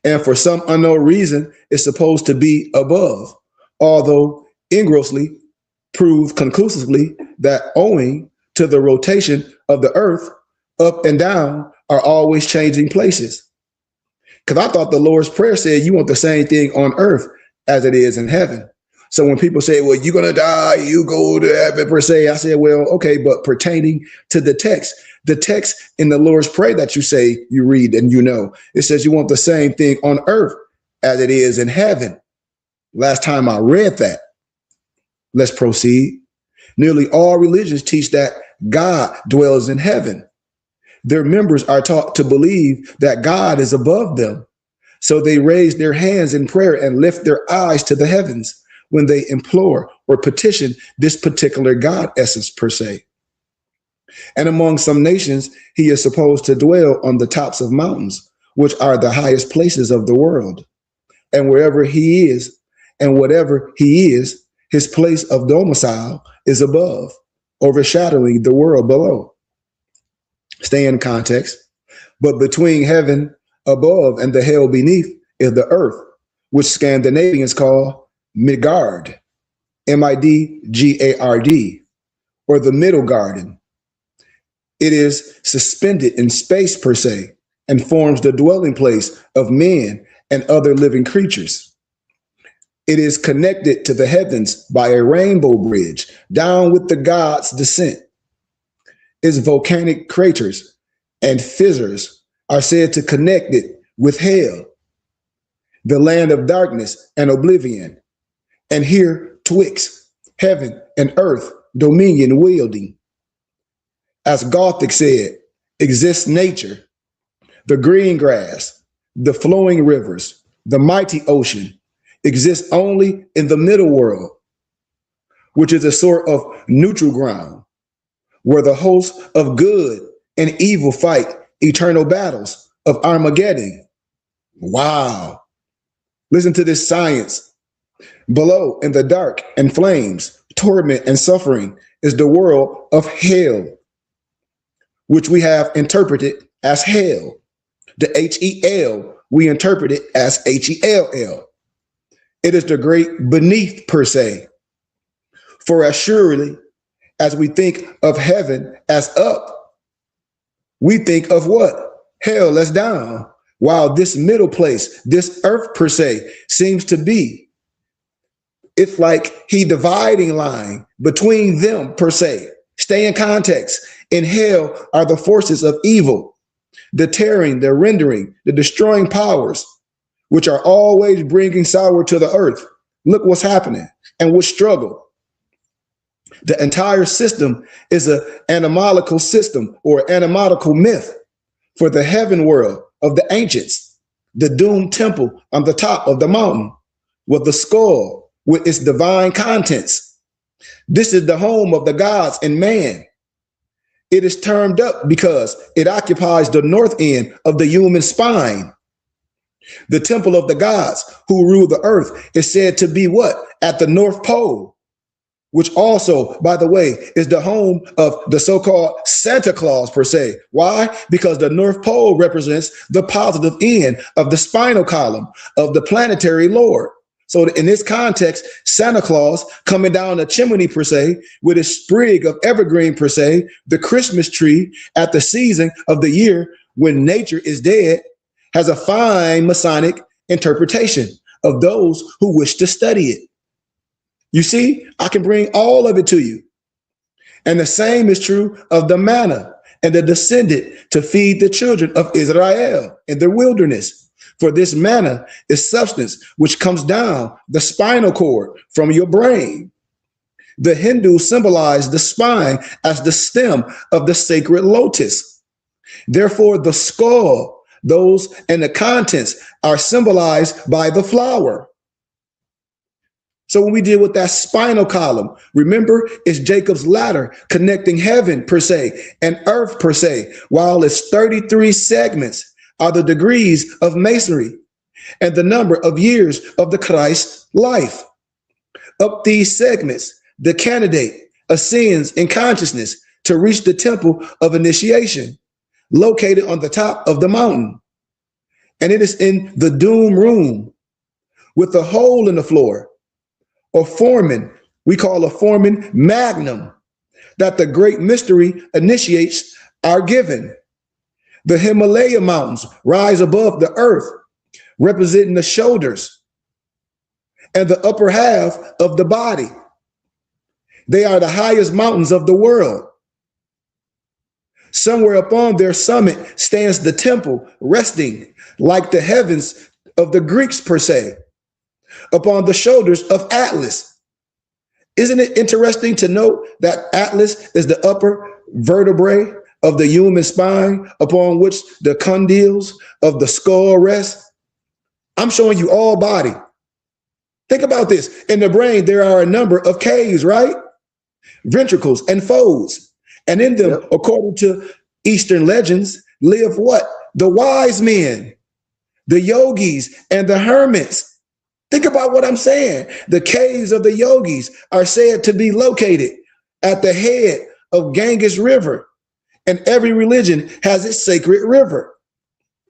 And for some unknown reason, it's supposed to be above, although ingrossly proved conclusively that owing to the rotation of the earth, up and down are always changing places. Because I thought the Lord's Prayer said you want the same thing on earth as it is in heaven. So when people say, well, you're going to die, you go to heaven per se, I said, well, okay, but pertaining to the text in the Lord's Prayer that you say, you read and you know, it says you want the same thing on earth as it is in heaven. Last time I read that. Let's proceed. Nearly all religions teach that God dwells in heaven. Their members are taught to believe that God is above them. So they raise their hands in prayer and lift their eyes to the heavens when they implore or petition this particular God essence per se. And among some nations, he is supposed to dwell on the tops of mountains, which are the highest places of the world. And wherever he is and whatever he is, his place of domicile is above, overshadowing the world below. Stay in context. But between heaven above and the hell beneath is the earth, which Scandinavians call Midgard, Midgard, or the middle garden. It is suspended in space per se and forms the dwelling place of men and other living creatures. It is connected to the heavens by a rainbow bridge down with the gods' descent. Its volcanic craters and fissures are said to connect it with hell, the land of darkness and oblivion, and here twixt heaven and earth dominion wielding. As Gothic said, exists nature, the green grass, the flowing rivers, the mighty ocean exists only in the middle world, which is a sort of neutral ground where the hosts of good and evil fight eternal battles of Armageddon. Wow. Listen to this science. Below in the dark and flames, torment and suffering is the world of hell, which we have interpreted as hell. The H-E-L, we interpret it as H-E-L-L. It is the great beneath per se. For as surely as we think of heaven as up, we think of what? Hell as down. While this middle place, this earth per se, seems to be, it's like he dividing line between them per se. Stay in context. In hell are the forces of evil, the tearing, the rendering, the destroying powers, which are always bringing sorrow to the earth. Look what's happening and what struggle. The entire system is an animalical system or animalical myth for the heaven world of the ancients, the doomed temple on the top of the mountain with the skull with its divine contents. This is the home of the gods and man. It is termed up because it occupies the north end of the human spine. The temple of the gods who rule the earth is said to be what? At the North Pole, which also, by the way, is the home of the so-called Santa Claus per se. Why? Because the North Pole represents the positive end of the spinal column of the planetary lord. So in this context, Santa Claus coming down the chimney per se, with his sprig of evergreen per se, the Christmas tree at the season of the year when nature is dead, has a fine Masonic interpretation of those who wish to study it. You see, I can bring all of it to you. And the same is true of the manna and the descendant to feed the children of Israel in the wilderness. For this manna is substance which comes down the spinal cord from your brain. The Hindus symbolize the spine as the stem of the sacred lotus. Therefore, the skull, those and the contents are symbolized by the flower. So when we deal with that spinal column, remember, it's Jacob's ladder connecting heaven per se and earth per se, while its 33 segments are the degrees of masonry and the number of years of the Christ life. Up these segments, the candidate ascends in consciousness to reach the temple of initiation, located on the top of the mountain. And it is in the doom room with a hole in the floor, or foramen, we call a foramen magnum, that the great mystery initiates are given. The Himalaya mountains rise above the earth, representing the shoulders and the upper half of the body. They are the highest mountains of the world. Somewhere upon their summit stands the temple, resting like the heavens of the Greeks per se, upon the shoulders of Atlas. Isn't it interesting to note that Atlas is the upper vertebrae of the human spine upon which the condyles of the skull rest? I'm showing you all body. Think about this. In the brain, there are a number of caves, right? Ventricles and folds. And in them, according to Eastern legends, live what? The wise men, the yogis, and the hermits. Think about what I'm saying. The caves of the yogis are said to be located at the head of Ganges River, and every religion has its sacred river.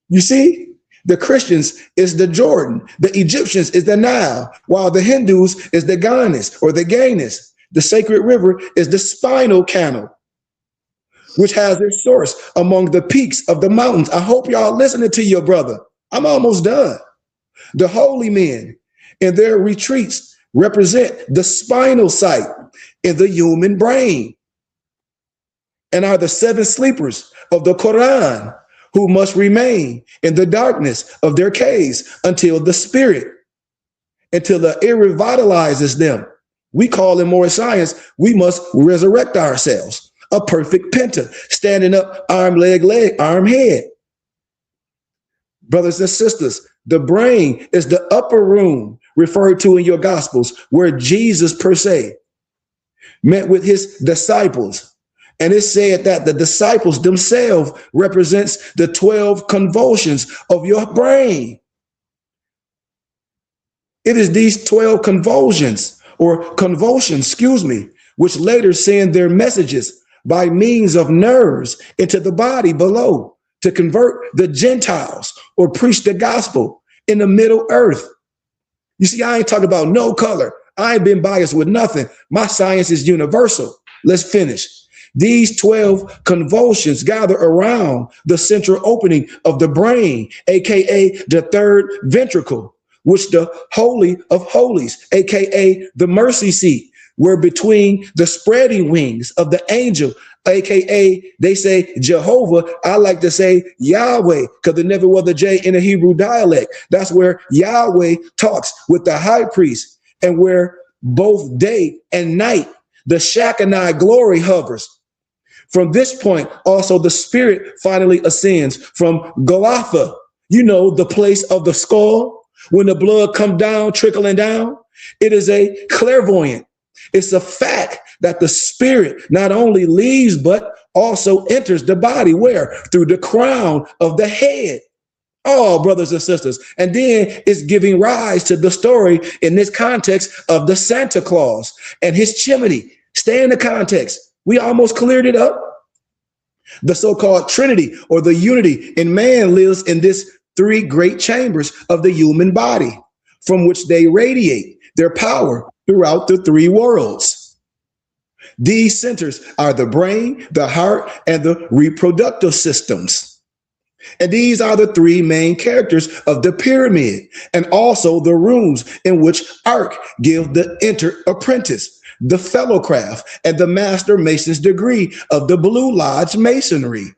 You see, the Christians is the Jordan, the Egyptians is the Nile, while the Hindus is the Ganges or the Ganges. The sacred river is the spinal canal, which has its source among the peaks of the mountains. I hope y'all listening to your brother. I'm almost done. The holy men in their retreats represent the spinal site in the human brain and are the seven sleepers of the Quran, who must remain in the darkness of their caves until it revitalizes them. We call in more science, we must resurrect ourselves. A perfect penta, standing up, arm, leg, arm, head. Brothers and sisters, the brain is the upper room referred to in your gospels, where Jesus per se met with his disciples. And it said that the disciples themselves represents the 12 convulsions of your brain. It is these 12 convulsions, which later send their messages by means of nerves into the body below to convert the Gentiles or preach the gospel in the Middle Earth. You see, I ain't talking about no color. I ain't been biased with nothing. My science is universal. Let's finish. These 12 convulsions gather around the central opening of the brain, aka the third ventricle, which the Holy of Holies, aka the mercy seat, were between the spreading wings of the angel, aka they say Jehovah. I like to say Yahweh, because there never was a J in a Hebrew dialect. That's where Yahweh talks with the high priest, and where both day and night the Shekinah glory hovers. From this point, also the spirit finally ascends from Golgotha, the place of the skull, when the blood comes down, trickling down. It is a clairvoyant. It's a fact that the spirit not only leaves, but also enters the body. Where? Through the crown of the head. All brothers and sisters. And then it's giving rise to the story in this context of the Santa Claus and his chimney. Stay in the context. We almost cleared it up. The so-called Trinity or the unity in man lives in this three great chambers of the human body, from which they radiate their power throughout the three worlds. These centers are the brain, the heart, and the reproductive systems. And these are the three main characters of the pyramid, and also the rooms in which Ark gives the apprentice, the fellowcraft, and the master mason's degree of the Blue Lodge masonry,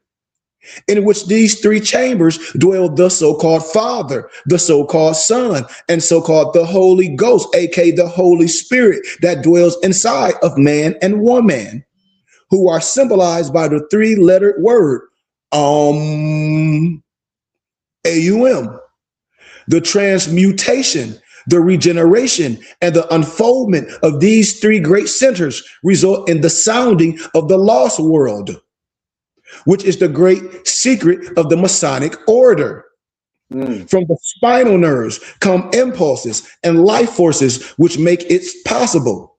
in which these three chambers dwell the so-called Father, the so-called Son, and so-called the Holy Ghost, aka the Holy Spirit that dwells inside of man and woman, who are symbolized by the three-lettered word AUM. The transmutation, the regeneration, and the unfoldment of these three great centers result in the sounding of the lost world, which is the great secret of the Masonic order. From the spinal nerves come impulses and life forces which make it possible.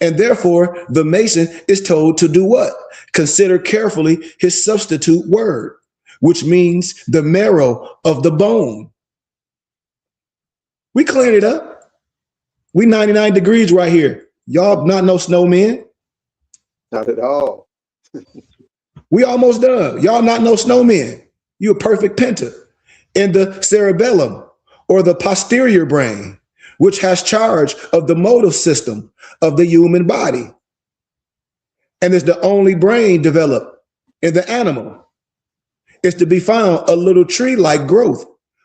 And therefore, the Mason is told to do what? Consider carefully his substitute word, which means the marrow of the bone. We cleared it up. We 99 degrees right here. Y'all not no snowmen. Not at all. We almost done. Y'all not no snowmen. You a perfect penta. In the cerebellum, or the posterior brain, which has charge of the motor system of the human body, and is the only brain developed in the animal. It's to be found a little tree-like growth,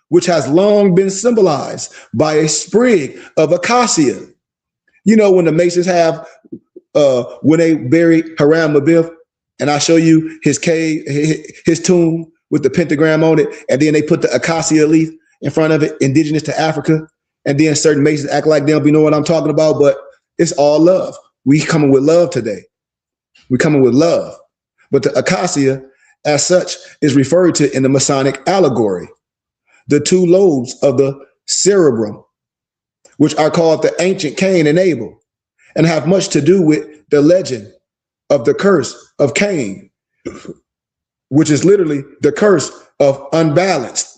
which has long been symbolized by a sprig of acacia. You know, when the Masons have, when they bury Hiram Abiff, and I show you his cave, his tomb with the pentagram on it, and then they put the acacia leaf in front of it, indigenous to Africa, and then certain Masons act like they don't know what I'm talking about, but it's all love. We coming with love today. We coming with love. But the acacia, as such, is referred to in the Masonic allegory. The two lobes of the cerebrum, which are called the ancient Cain and Abel, and have much to do with the legend of the curse of Cain, which is literally the curse of unbalanced.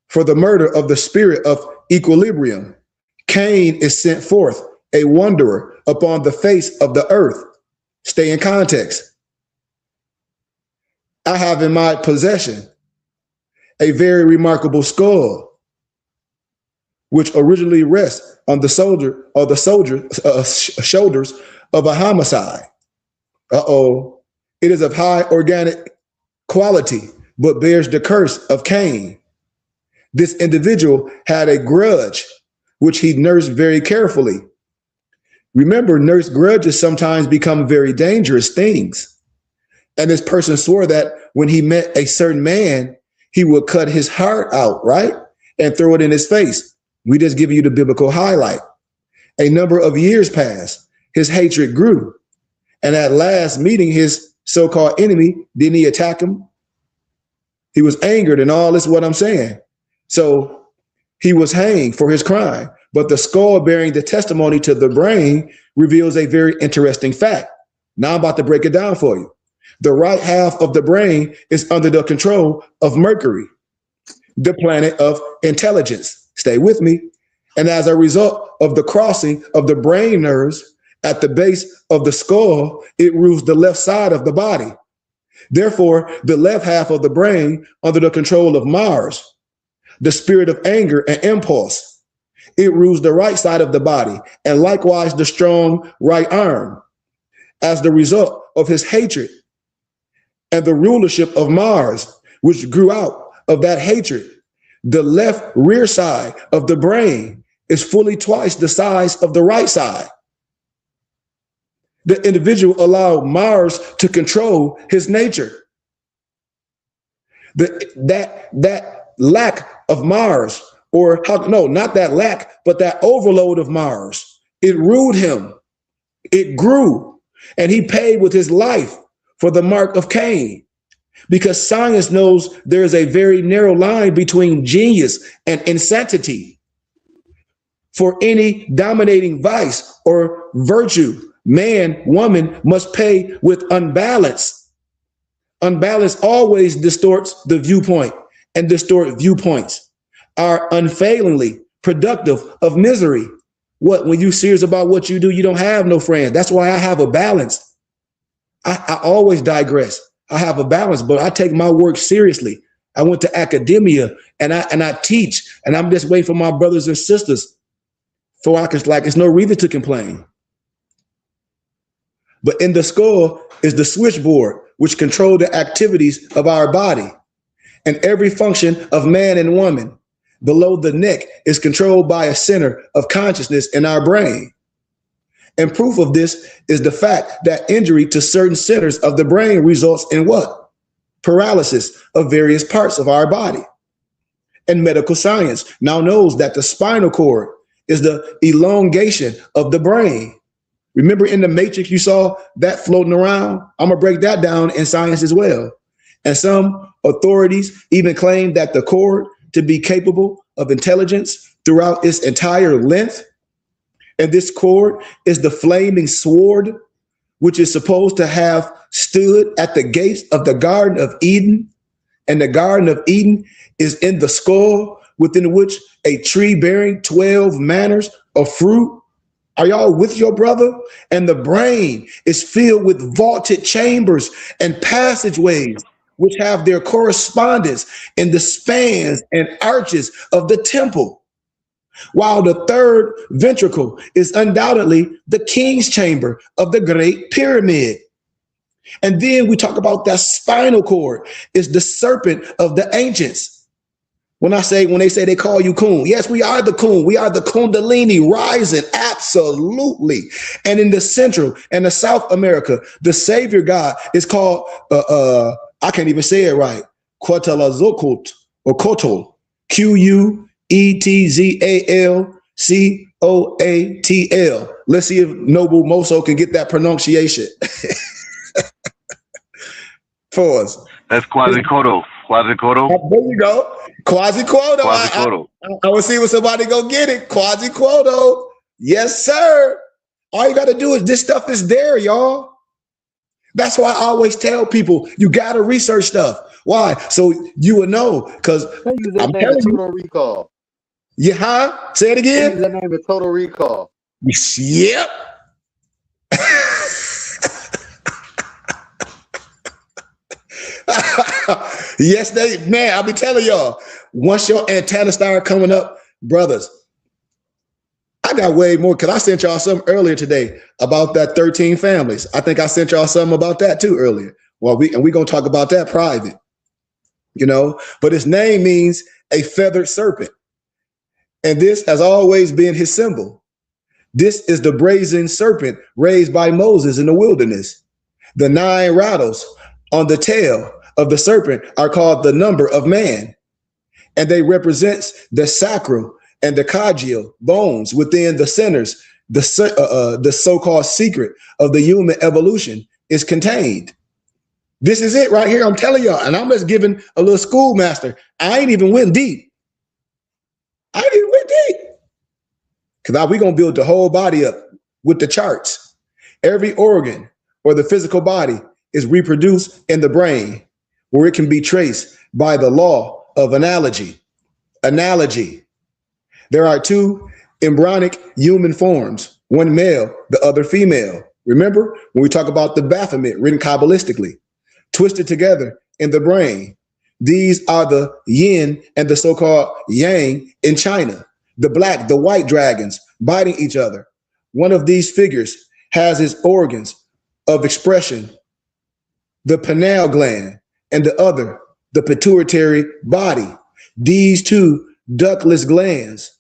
For the murder of the spirit of equilibrium, Cain is sent forth a wanderer upon the face of the earth. Stay in context. I have in my possession a very remarkable skull, which originally rests on the soldier or the shoulders of a homicide. It is of high organic quality, but bears the curse of Cain. This individual had a grudge, which he nursed very carefully. Remember, nursed grudges sometimes become very dangerous things. And this person swore that when he met a certain man, he would cut his heart out, right? And throw it in his face. We just give you the biblical highlight. A number of years passed. His hatred grew. And at last meeting his so-called enemy, didn't he attack him? He was angered, and all this is what I'm saying. So he was hanged for his crime. But the skull bearing the testimony to the brain reveals a very interesting fact. Now I'm about to break it down for you. The right half of the brain is under the control of Mercury, the planet of intelligence. Stay with me. And as a result of the crossing of the brain nerves at the base of the skull, it rules the left side of the body. Therefore, the left half of the brain under the control of Mars, the spirit of anger and impulse. It rules the right side of the body, and likewise the strong right arm. As the result of his hatred and the rulership of Mars, which grew out of that hatred, the left rear side of the brain is fully twice the size of the right side. The individual allowed Mars to control his nature. That lack of Mars, not that lack, but that overload of Mars, it ruled him. It grew, and he paid with his life for the mark of Cain. because science knows there is a very narrow line between genius and insanity. For any dominating vice or virtue, man, woman must pay with unbalance. Unbalance always distorts the viewpoint, and distort viewpoints are unfailingly productive of misery. What, when you serious about what you do, you don't have no friends. That's why I have a balance. I always digress. I have a balance, but I take my work seriously. I went to academia and I teach, and I'm just waiting for my brothers and sisters. For I can, like, it's no reason to complain. But in the skull is the switchboard, which control the activities of our body, and every function of man and woman. Below the neck is controlled by a center of consciousness in our brain. And proof of this is the fact that injury to certain centers of the brain results in what? Paralysis of various parts of our body. And medical science now knows that the spinal cord is the elongation of the brain. Remember in the Matrix, you saw that floating around? I'm gonna break that down in science as well. And some authorities even claim that the cord to be capable of intelligence throughout its entire length. And this cord is the flaming sword, which is supposed to have stood at the gates of the Garden of Eden. And the Garden of Eden is in the skull, within which a tree bearing 12 manners of fruit. Are y'all with your brother? And the brain is filled with vaulted chambers and passageways, which have their correspondence in the spans and arches of the temple. While the third ventricle is undoubtedly the king's chamber of the Great Pyramid. And then we talk about that spinal cord is the serpent of the ancients. When they say they call you Kun, yes, we are the Kun. We are the Kundalini rising, absolutely. And in the Central and the South America, the Savior God is called, I can't even say it right, Quetzalcoatl, or Kotol, Quetzalcoatl. Let's see if Noble Moso can get that pronunciation for us. That's Quetzalcoatl. Quetzalcoatl. There you go. Quetzalcoatl. I will see what somebody go get it. Quetzalcoatl. Yes, sir. All you got to do is, this stuff is there, y'all. That's why I always tell people, you got to research stuff. Why? So you will know, because I'm telling you. Total Recall. Yeah, huh? Say it again. That name is Total Recall. Yep. Yes, man, I'll be telling y'all, once your antenna start coming up, brothers, I got way more, because I sent y'all something earlier today about that 13 families. I think I sent y'all something about that too earlier. Well, we're going to talk about that private, you know, but his name means a feathered serpent. And this has always been his symbol. This is the brazen serpent raised by Moses in the wilderness. The 9 rattles on the tail of the serpent are called the number of man, and they represent the sacral and the caudal bones within the centers. The so-called secret of the human evolution is contained. This is it right here. I'm telling y'all, and I'm just giving a little schoolmaster. I ain't even went deep. Because we're going to build the whole body up with the charts. Every organ or the physical body is reproduced in the brain, where it can be traced by the law of analogy. There are 2 embryonic human forms, one male, the other female. Remember when we talk about the Baphomet written Kabbalistically, twisted together in the brain. These are the yin and the so-called yang in China. The black, the white dragons biting each other. One of these figures has his organs of expression, the pineal gland, and the other, the pituitary body. These 2 ductless glands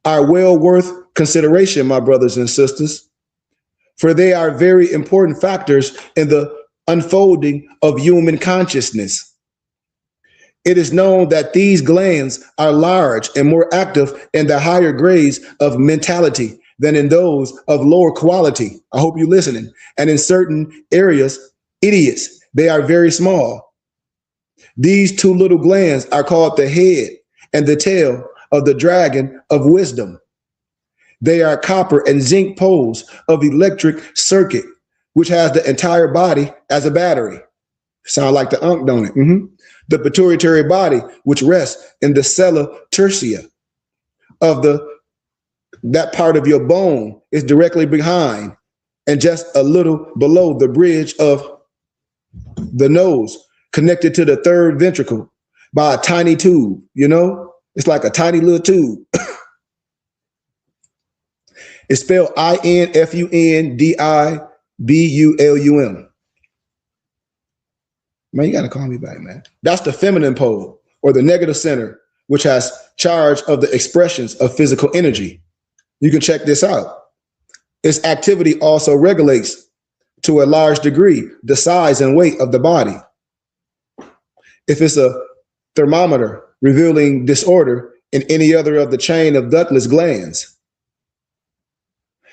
are well worth consideration, my brothers and sisters, for they are very important factors in the unfolding of human consciousness. It is known that these glands are large and more active in the higher grades of mentality than in those of lower quality. I hope you're listening. And in certain areas, idiots, they are very small. These two little glands are called the head and the tail of the dragon of wisdom. They are copper and zinc poles of electric circuit, which has the entire body as a battery. Sound like the Unk, don't it? Mm-hmm. The pituitary body, which rests in the sella tertia of that part of your bone, is directly behind and just a little below the bridge of the nose, connected to the third ventricle by a tiny tube. You know, it's like a tiny little tube. It's spelled INFUNDIBULUM. Man, you got to call me back, man. That's the feminine pole, or the negative center, which has charge of the expressions of physical energy. You can check this out. Its activity also regulates, to a large degree, the size and weight of the body. If it's a thermometer revealing disorder in any other of the chain of ductless glands.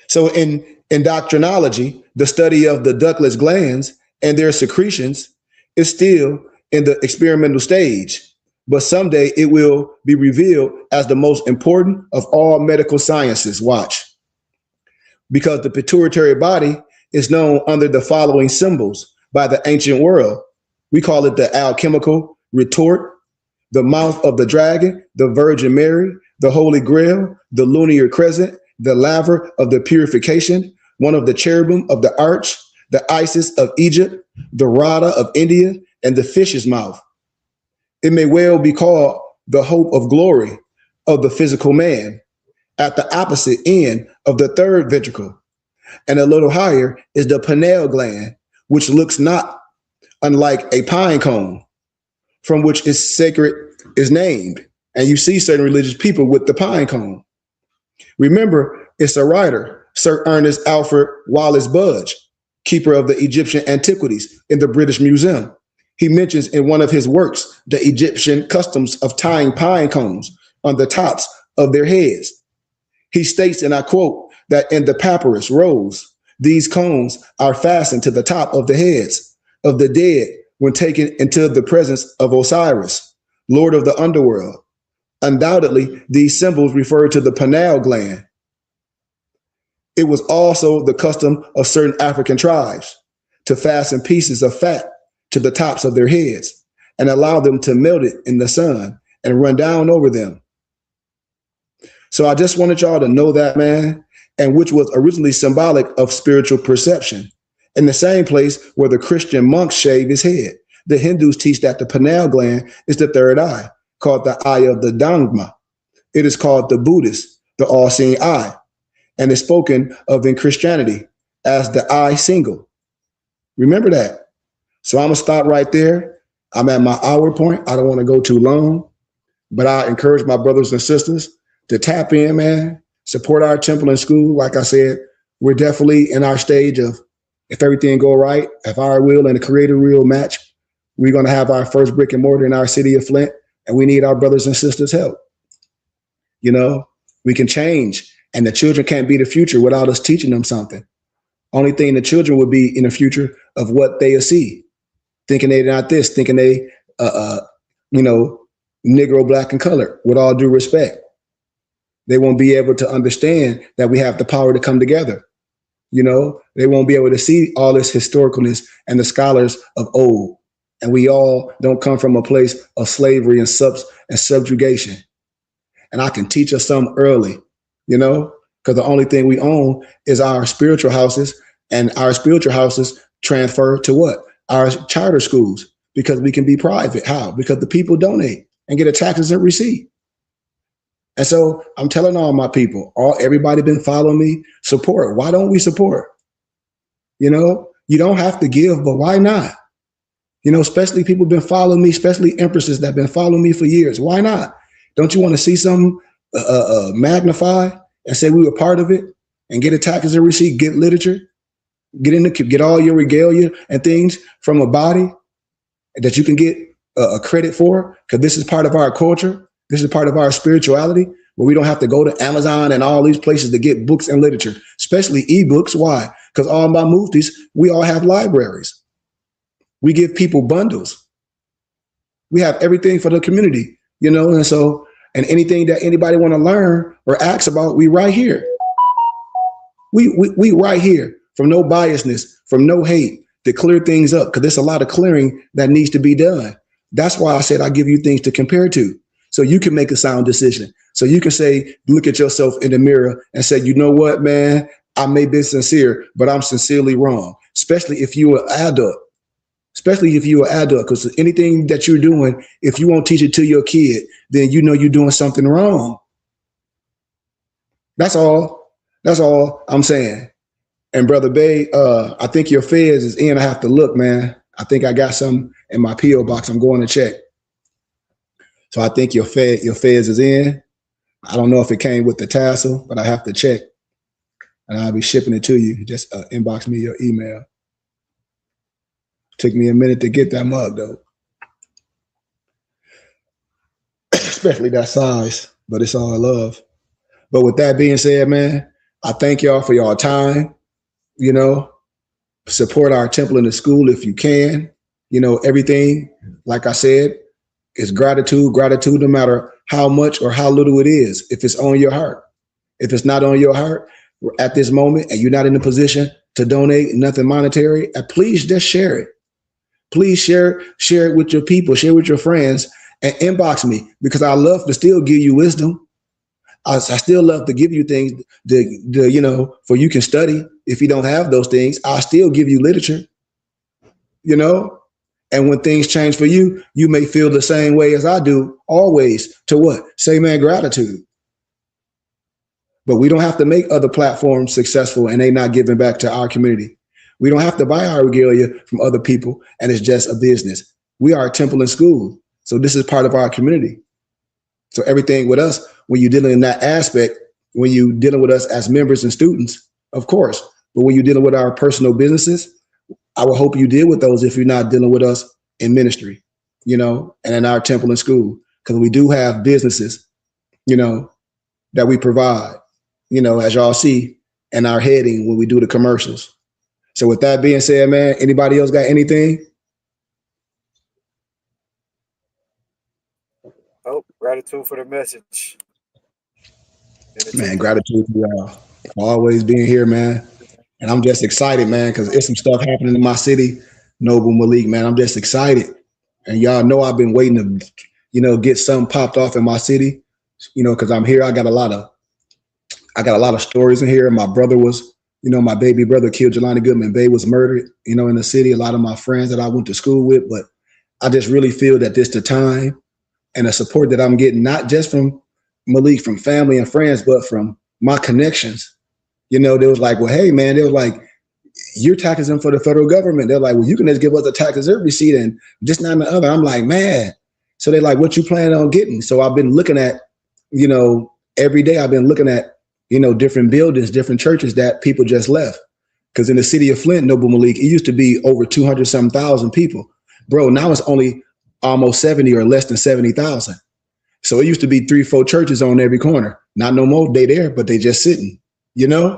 So in endocrinology, the study of the ductless glands and their secretions is still in the experimental stage, but someday it will be revealed as the most important of all medical sciences. Watch. Because the pituitary body is known under the following symbols by the ancient world. We call it the alchemical retort, the mouth of the dragon, the Virgin Mary, the Holy Grail, the lunar crescent, the laver of the purification, one of the cherubim of the arch, the Isis of Egypt, the Radha of India, and the fish's mouth. It may well be called the hope of glory of the physical man, at the opposite end of the third ventricle. And a little higher is the pineal gland, which looks not unlike a pine cone, from which its sacred is named. And you see certain religious people with the pine cone. Remember, it's a writer, Sir Ernest Alfred Wallace Budge, keeper of the Egyptian antiquities in the British Museum. He mentions in one of his works the Egyptian customs of tying pine cones on the tops of their heads. He states, and I quote, that in the papyrus rolls, these cones are fastened to the top of the heads of the dead when taken into the presence of Osiris, Lord of the underworld. Undoubtedly, these symbols refer to the pineal gland. It was also the custom of certain African tribes to fasten pieces of fat to the tops of their heads and allow them to melt it in the sun and run down over them. So I just wanted y'all to know that, man, and which was originally symbolic of spiritual perception. In the same place where the Christian monks shave his head, the Hindus teach that the pineal gland is the third eye, called the eye of the Dhamma. It is called the Buddhist, the all-seeing eye, and is spoken of in Christianity as the eye single. Remember that. So I'm gonna stop right there. I'm at my hour point. I don't want to go too long, but I encourage my brothers and sisters to tap in, man, support our temple and school. Like I said, we're definitely in our stage of, if everything go right, if our will and the creator will match, we're going to have our first brick and mortar in our city of Flint, and we need our brothers and sisters' help. You know, we can change, and the children can't be the future without us teaching them something. Only thing the children will be in the future of what they will see, thinking they're not this, thinking they, Negro, black, and colored, with all due respect. They won't be able to understand that we have the power to come together. You know, they won't be able to see all this historicalness and the scholars of old. And we all don't come from a place of slavery and subjugation. And I can teach us something early, you know, because the only thing we own is our spiritual houses, and our spiritual houses transfer to what? Our charter schools, because we can be private. How? Because the people donate and get a taxes and receipt. And so I'm telling all my people, everybody been following me, support. Why don't we support? You know, you don't have to give, but why not? You know, especially people been following me, especially empresses that been following me for years. Why not? Don't you want to see something magnify and say we were part of it and get a taxes and receipt, get literature, get all your regalia and things from a body that you can get a credit for? Because this is part of our culture. This is part of our spirituality, where we don't have to go to Amazon and all these places to get books and literature, especially ebooks. Why? Because all my muftis, we all have libraries. We give people bundles. We have everything for the community, and so, and anything that anybody want to learn or ask about, we right here. We right here, from no biasness, from no hate, to clear things up, because there's a lot of clearing that needs to be done. That's why I said I give you things to compare to, so you can make a sound decision. So you can say, look at yourself in the mirror and say, you know what, man, I may be sincere, but I'm sincerely wrong. Especially if you're an adult. Because anything that you're doing, if you won't teach it to your kid, then you're doing something wrong. That's all I'm saying. And Brother Bay, I think your feds is in. I have to look, man. I think I got some in my P.O. box. I'm going to check. So I think your feds is in. I don't know if it came with the tassel, but I have to check. And I'll be shipping it to you. Just inbox me your email. Took me a minute to get that mug, though. Especially that size, but it's all love. But with that being said, man, I thank y'all for y'all time. Support our temple in the school if you can. Everything, like I said, is gratitude no matter how much or how little it is, if it's on your heart. If it's not on your heart at this moment and you're not in a position to donate nothing monetary, please just share it. Please share it with your people, share it with your friends, and inbox me, because I love to still give you wisdom. I still love to give you things for you can study. If you don't have those things, I'll still give you literature, and when things change for you, you may feel the same way as I do always, to what? Say, man, gratitude. But we don't have to make other platforms successful and they not giving back to our community. We don't have to buy our regalia from other people and it's just a business. We are a temple and school. So this is part of our community. So everything with us, when you're dealing in that aspect, when you're dealing with us as members and students, of course, but when you're dealing with our personal businesses, I would hope you deal with those if you're not dealing with us in ministry, and in our temple and school, because we do have businesses, that we provide, as y'all see in our heading when we do the commercials. So with that being said, man, anybody else got anything? Oh, gratitude for the message. Man, gratitude to y'all for always being here, man. And I'm just excited, man, because there's some stuff happening in my city, Noble Malik, man. I'm just excited. And y'all know I've been waiting to, get something popped off in my city, because I'm here. I got a lot of stories in here. My brother was, my baby brother killed. Jelani Goodman Bay was murdered, in the city. A lot of my friends that I went to school with, but I just really feel that this the time and the support that I'm getting, not just from Malik, from family and friends, but from my connections. They was like, well, hey, man, they was like, you're taxing for the federal government. They're like, well, you can just give us a tax reserve receipt and just not the other. I'm like, man. So they're like, what you plan on getting? So I've been looking at, every day I've been looking at, different buildings, different churches that people just left. Because in the city of Flint, Noble Malik, it used to be over 200-some-thousand people. Bro, now it's only almost 70 or less than 70,000. So it used to be 3-4 churches on every corner. Not no more. They there, but they just sitting, Yeah,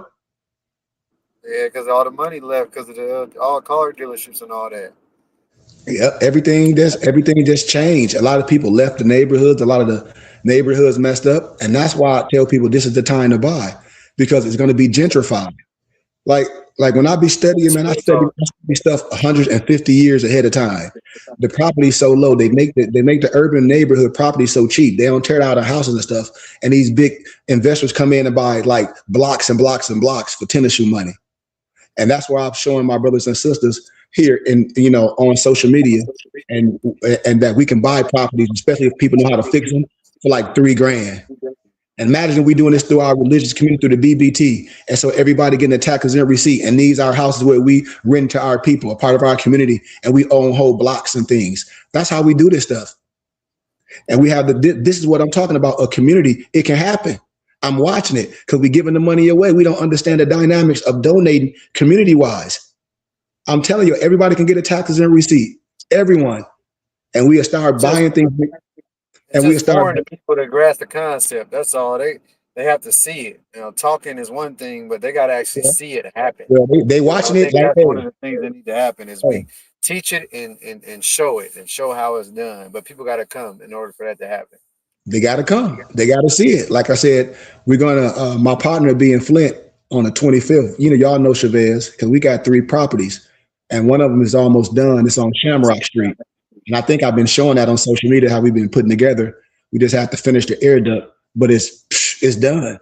because all the money left because of all car dealerships and all that. Yeah, everything just changed. A lot of people left the neighborhoods. A lot of the neighborhoods messed up. And that's why I tell people this is the time to buy, because it's going to be gentrified. Like when I be studying, man, I study stuff 150 years ahead of time. The property's so low. They make the urban neighborhood property so cheap. They don't tear down the houses and stuff. And these big investors come in and buy like blocks and blocks and blocks for tennis shoe money. And that's why I'm showing my brothers and sisters here in, on social media and that we can buy properties, especially if people know how to fix them, for like $3,000. And imagine we doing this through our religious community, through the BBT. And so everybody getting a tax-exempt receipt, and these are houses where we rent to our people, a part of our community, and we own whole blocks and things. That's how we do this stuff. And we have this is what I'm talking about, a community. It can happen. I'm watching it because we're giving the money away. We don't understand the dynamics of donating community-wise. I'm telling you, everybody can get a tax-exempt receipt. Everyone. And we'll start buying things. And we'll start the people to grasp the concept. That's all. They have to see it. Talking is one thing, but they got to actually see it happen. Well, they watching it. That's one of the things that need to happen is we teach it and show it and show how it's done. But people got to come in order for that to happen. They got to come. They got to see it. Like I said, we're gonna. My partner be in Flint on the 25th. You know, y'all know Chavez because we got 3 properties, and one of them is almost done. It's on Shamrock Street, and I think I've been showing that on social media how we've been putting together. We just have to finish the air duct, but it's done.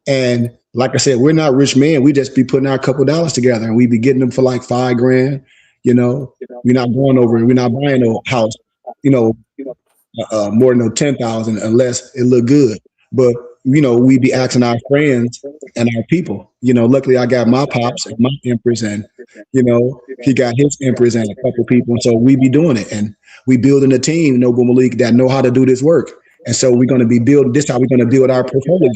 And like I said, we're not rich men. We just be putting our couple dollars together, and we be getting them for like $5 grand. You know, we're not going over. We're not buying no house. You know. More than 10,000 unless it look good. But you know, we be asking our friends and our people. You know, luckily I got my pops and my empress, and you know, he got his empress and a couple people. And so we be doing it, and we building a team, Noble Malik, that know how to do this work. And so we're going to be building this. How we're going to build our portfolio.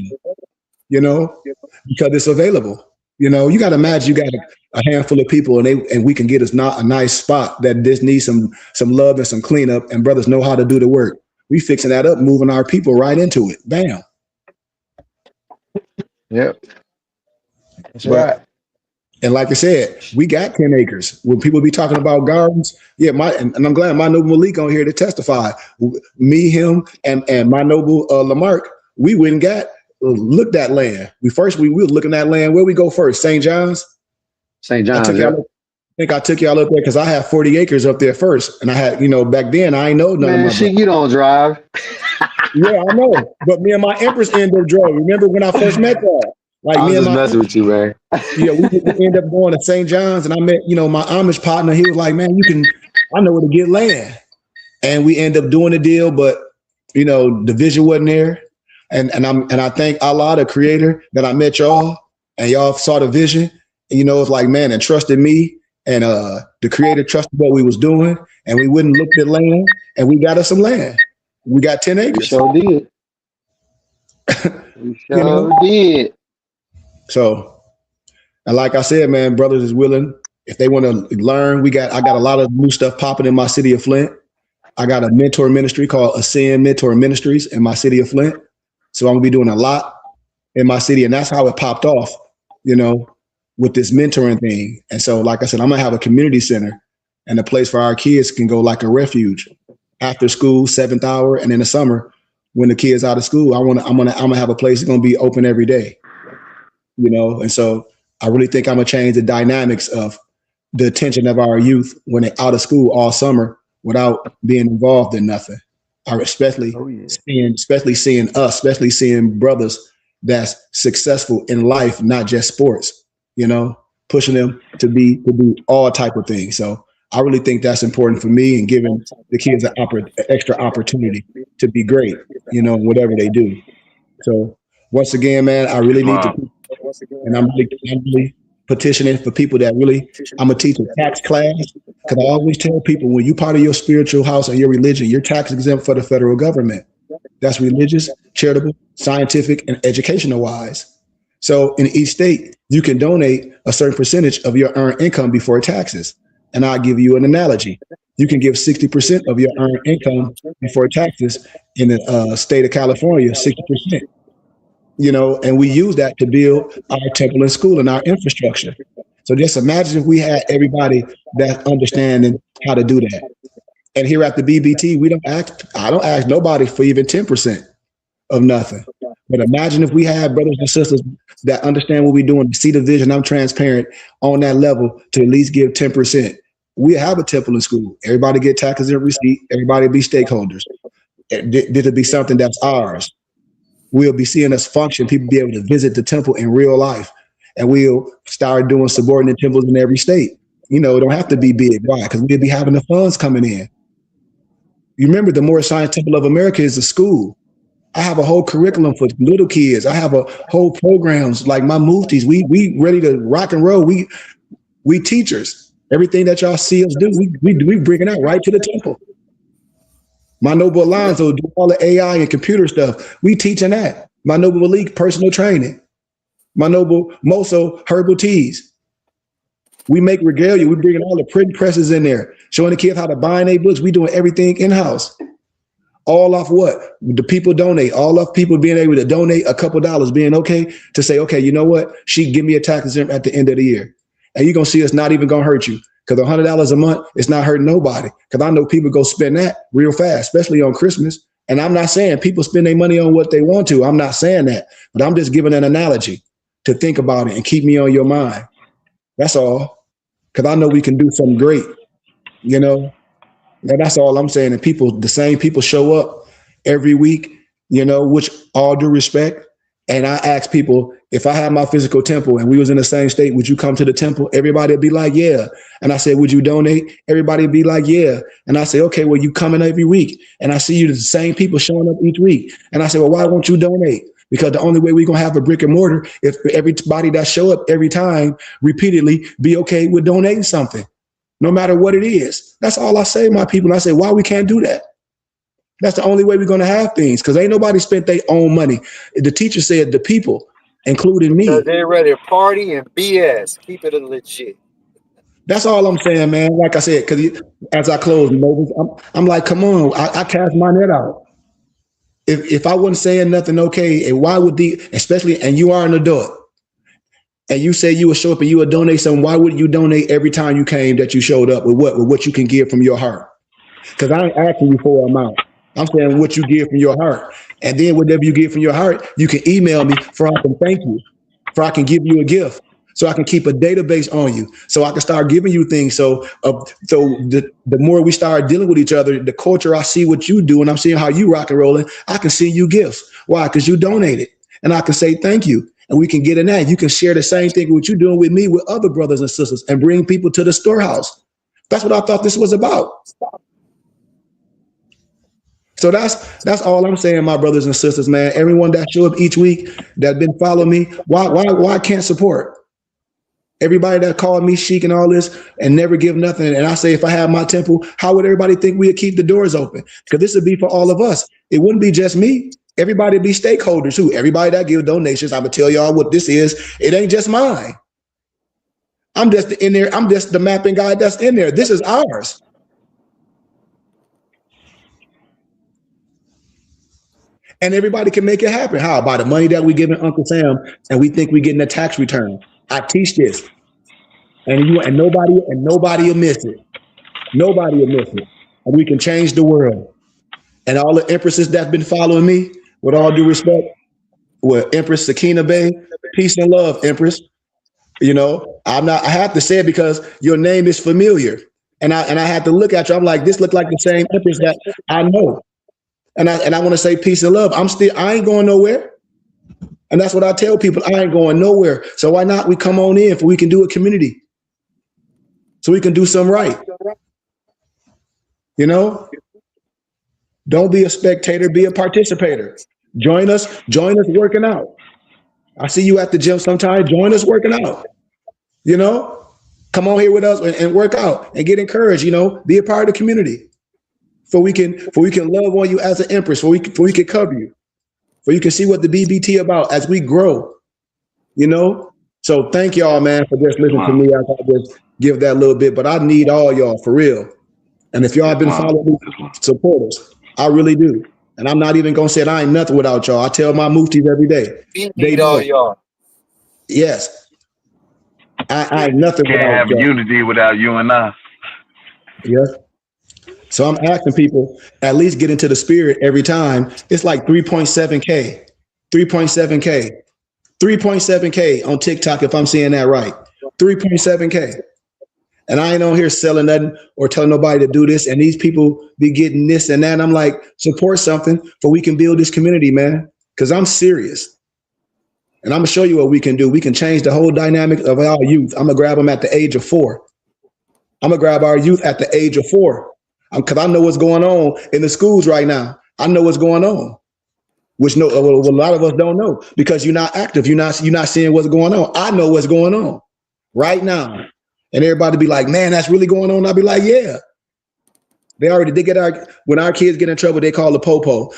You know, because it's available. You know, you got to imagine you got a handful of people, and we can get us not a nice spot that just needs some love and some cleanup, and brothers know how to do the work. We fixing that up, moving our people right into it. Bam. Yep. That's But, right. and like I said, we got 10 acres. When people be talking about gardens, yeah, and I'm glad my Noble Malik on here to testify. Me, him, and my Noble Lamarck, we went and got looked at land. We were looking at land. Where we go first? St. John's. St. John's. I think I took y'all up there because I had 40 acres up there first, and I had, you know, back then I ain't know none Man, of my. you don't drive. Yeah, I know, but me and my empress ended up driving. Remember when I first met y'all? Like I was me and just my messing with you, man. yeah, we ended up going to St. John's, and I met, you know, my Amish partner. He was like, "Man, I know where to get land," and we ended up doing the deal, but you know, the vision wasn't there. And I thank Allah, the creator, that I met y'all and y'all saw the vision. And, you know, it's like, man, and trusted me, and the creator trusted what we was doing, and we wouldn't look at land, and we got us some land. We got 10 acres. We sure did. We sure You know? did. So, and like I said, man, brothers is willing. If they want to learn, I got a lot of new stuff popping in my city of Flint. I got a mentor ministry called Ascend Mentor Ministries in my city of Flint. So I'm gonna be doing a lot in my city, and that's how it popped off, you know, with this mentoring thing. And so, like I said, I'm gonna have a community center and a place for our kids can go like a refuge after school, 7th hour, and in the summer when the kids out of school. I'm gonna have a place that's gonna be open every day, you know. And so I really think I'm gonna change the dynamics of the attention of our youth when they're out of school all summer without being involved in nothing. Especially seeing brothers that's successful in life, not just sports, you know, pushing them to do all type of things. So I really think that's important for me, and giving the kids an extra opportunity to be great, you know, whatever they do. So once again, man, I really need to, and I'm really petitioning for people that really, I'm gonna teach a tax class, because I always tell people, when you part of your spiritual house and your religion, you're tax exempt for the federal government. That's religious, charitable, scientific, and educational wise. So in each state, you can donate a certain percentage of your earned income before taxes. And I'll give you an analogy. You can give 60% of your earned income before taxes in the state of California, 60%. You know, and we use that to build our temple and school and our infrastructure. So just imagine if we had everybody that's understanding how to do that. And here at the BBT, I don't ask nobody for even 10% of nothing. But imagine if we had brothers and sisters that understand what we're doing, see the vision, I'm transparent on that level to at least give 10%. We have a temple and school. Everybody get taxes and receipt. Everybody be stakeholders. This would be something that's ours. We'll be seeing us function. People be able to visit the temple in real life, and we'll start doing subordinate temples in every state. You know, it don't have to be big. Why? Because we'll be having the funds coming in. You remember, the Moorish Science Temple of America is a school. I have a whole curriculum for little kids. I have a whole programs like my muftis. We ready to rock and roll. We teachers. Everything that y'all see us do, we bring it out right to the temple. My Noble Alonzo do all the AI and computer stuff. We teaching that. My Noble Malik, personal training. My Noble Moso, herbal teas. We make regalia. We bringing all the print presses in there, showing the kids how to bind their books. We doing everything in-house. All off what? The people donate. All off people being able to donate a couple dollars, being okay to say, okay, you know what? She give me a tax exempt at the end of the year. And you're going to see us not even going to hurt you. Because $100 a month, it's not hurting nobody. Because I know people go spend that real fast, especially on Christmas. And I'm not saying people spend their money on what they want to. I'm not saying that. But I'm just giving an analogy to think about it and keep me on your mind. That's all. Because I know we can do something great, you know. And that's all I'm saying. And people, the same people show up every week, you know, which all due respect. And I ask people, if I had my physical temple and we was in the same state, would you come to the temple? Everybody would be like, yeah. And I said, would you donate? Everybody would be like, yeah. And I say, okay, well, you coming every week. And I see you, the same people showing up each week. And I say, well, why won't you donate? Because the only way we're going to have a brick and mortar if everybody that show up every time repeatedly be okay with donating something, no matter what it is. That's all I say, my people. And I say, why we can't do that? That's the only way we're going to have things, because ain't nobody spent their own money. The teacher said the people, including me. They're ready to party and BS. Keep it legit. That's all I'm saying, man. Like I said, because as I close, Moses, I'm like, come on, I cast my net out. If I wasn't saying nothing, okay, and why would especially, and you are an adult, and you say you would show up and you would donate something, why wouldn't you donate every time you came that you showed up with what you can give from your heart? Because I ain't asking you for an amount. I'm saying what you give from your heart. And then whatever you give from your heart, you can email me for I can thank you, for I can give you a gift, so I can keep a database on you, so I can start giving you things. So the more we start dealing with each other, the culture, I see what you do and I'm seeing how you rock and rolling, I can send you gifts. Why? Because you donated. And I can say thank you. And we can get in that. You can share the same thing what you're doing with me with other brothers and sisters and bring people to the storehouse. That's what I thought this was about. So that's all I'm saying, my brothers and sisters, man. Everyone that show up each week that been following me, why can't support? Everybody that called me Sheik and all this and never give nothing. And I say, if I had my temple, how would everybody think we'd keep the doors open? Because this would be for all of us. It wouldn't be just me. Everybody would be stakeholders too. Everybody that give donations, I'm gonna tell y'all what this is. It ain't just mine. I'm just in there. I'm just the mapping guy that's in there. This is ours. And everybody can make it happen. How? By the money that we giving Uncle Sam, and we think we're getting a tax return. I teach this, and nobody will miss it. Nobody will miss it. And we can change the world. And all the empresses that's been following me, with all due respect, with Empress Sakina Bey, peace and love, Empress. You know, I have to say it because your name is familiar, and I had to look at you. I'm like, this look like the same Empress that I know. And I want to say peace and love. I ain't going nowhere. And that's what I tell people. I ain't going nowhere. So why not we come on in, for we can do a community, so we can do something right. You know, don't be a spectator, be a participator. Join us working out. I see you at the gym sometimes. Join us working out. You know, come on here with us and work out and get encouraged, you know, be a part of the community. For we can love on you as an empress, for we can cover you, for you can see what the BBT about as we grow, you know. So thank y'all, man, for just listening to me. I just give that little bit, but I need all y'all for real. And if y'all have been following me, support us. I really do. And I'm not even gonna say I ain't nothing without y'all. I tell my muftis every day. They all y'all. Yes. I ain't nothing Can't without have y'all. unity without you and I. Yes. So I'm asking people at least get into the spirit every time. It's like 3.7K, 3.7K on TikTok, if I'm seeing that right. 3.7K. And I ain't on here selling nothing or telling nobody to do this. And these people be getting this and that. And I'm like, support something so we can build this community, man. Because I'm serious. And I'm going to show you what we can do. We can change the whole dynamic of our youth. I'm going to grab them at the age of 4. I'm going to grab our youth at the age of 4. Because I know what's going on in the schools right now. I know what's going on, which a lot of us don't know because you're not active. You're not seeing what's going on. I know what's going on right now. And everybody be like, man, that's really going on. I'll be like, yeah. When our kids get in trouble, they call the popo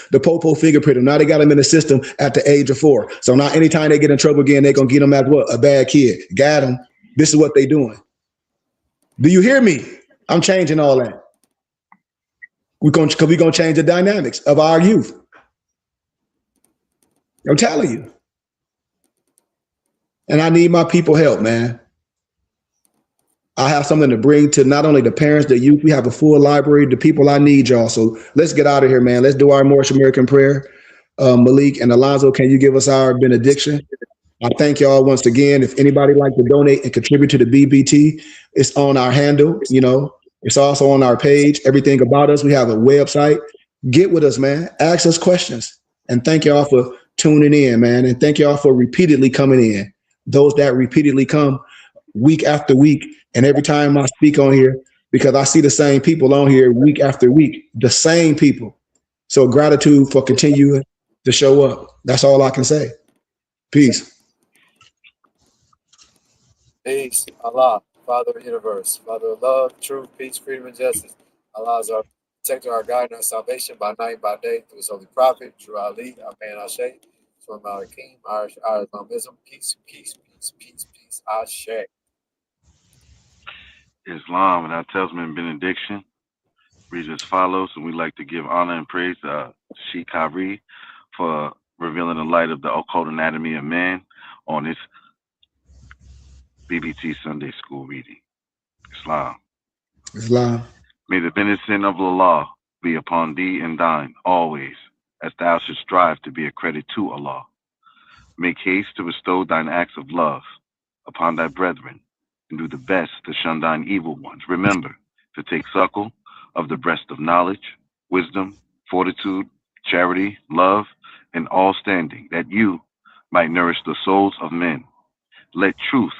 fingerprint. Now they got them in the system at the age of 4. So now anytime they get in trouble again, they're going to get them as what? A bad kid. Got them. This is what they doing. Do you hear me? I'm changing all that. We're going to change the dynamics of our youth. I'm telling you. And I need my people help, man. I have something to bring to not only the parents, the youth. We have a full library, the people. I need y'all. So let's get out of here, man. Let's do our Moorish American prayer. Malik and Alonzo, can you give us our benediction? I thank y'all once again. If anybody like to donate and contribute to the BBT, it's on our handle. You know, it's also on our page. Everything about us. We have a website. Get with us, man. Ask us questions. And thank y'all for tuning in, man. And thank y'all for repeatedly coming in. Those that repeatedly come week after week. And every time I speak on here, because I see the same people on here week after week, the same people. So gratitude for continuing to show up. That's all I can say. Peace. Peace. Allah, Father of the universe, Father of love, truth, peace, freedom, and justice. Allah is our protector, our guide, and our salvation by night and by day through his holy prophet, Drew Ali, our man Ashe, from our King, our Islamism. Peace, peace, peace, peace, peace, Ashe. Islam and our talisman benediction reads as follows, and we'd like to give honor and praise to Sheikh Kari for revealing the light of the occult anatomy of man on this BBT Sunday school reading. Islam. Islam. May the benediction of Allah be upon thee and thine always, as thou shouldst strive to be a credit to Allah. Make haste to bestow thine acts of love upon thy brethren, and do the best to shun thine evil ones. Remember to take suckle of the breast of knowledge, wisdom, fortitude, charity, love, and all standing, that you might nourish the souls of men. Let truth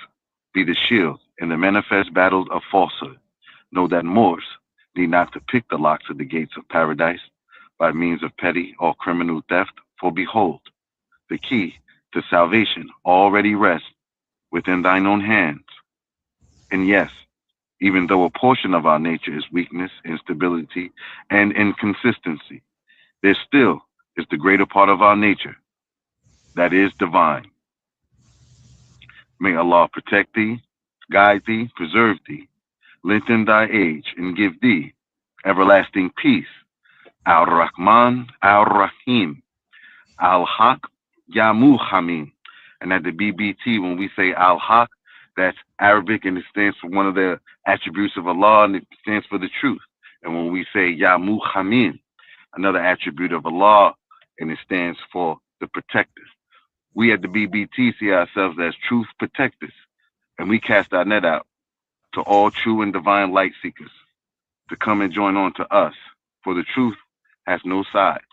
be the shield in the manifest battles of falsehood. Know that Moors need not to pick the locks of the gates of paradise by means of petty or criminal theft, for behold, the key to salvation already rests within thine own hands. And yes, even though a portion of our nature is weakness, instability, and inconsistency, there still is the greater part of our nature that is divine. May Allah protect thee, guide thee, preserve thee, lengthen thy age, and give thee everlasting peace. Ar-Rahman, Ar-Rahim, Al-Haq, Ya Muhammad. And at the BBT, when we say Al-Haq, that's Arabic, and it stands for one of the attributes of Allah, and it stands for the truth. And when we say Ya Muhammad, another attribute of Allah, and it stands for the protector. We at the BBT see ourselves as truth protectors, and we cast our net out to all true and divine light seekers to come and join on to us, for the truth has no sides,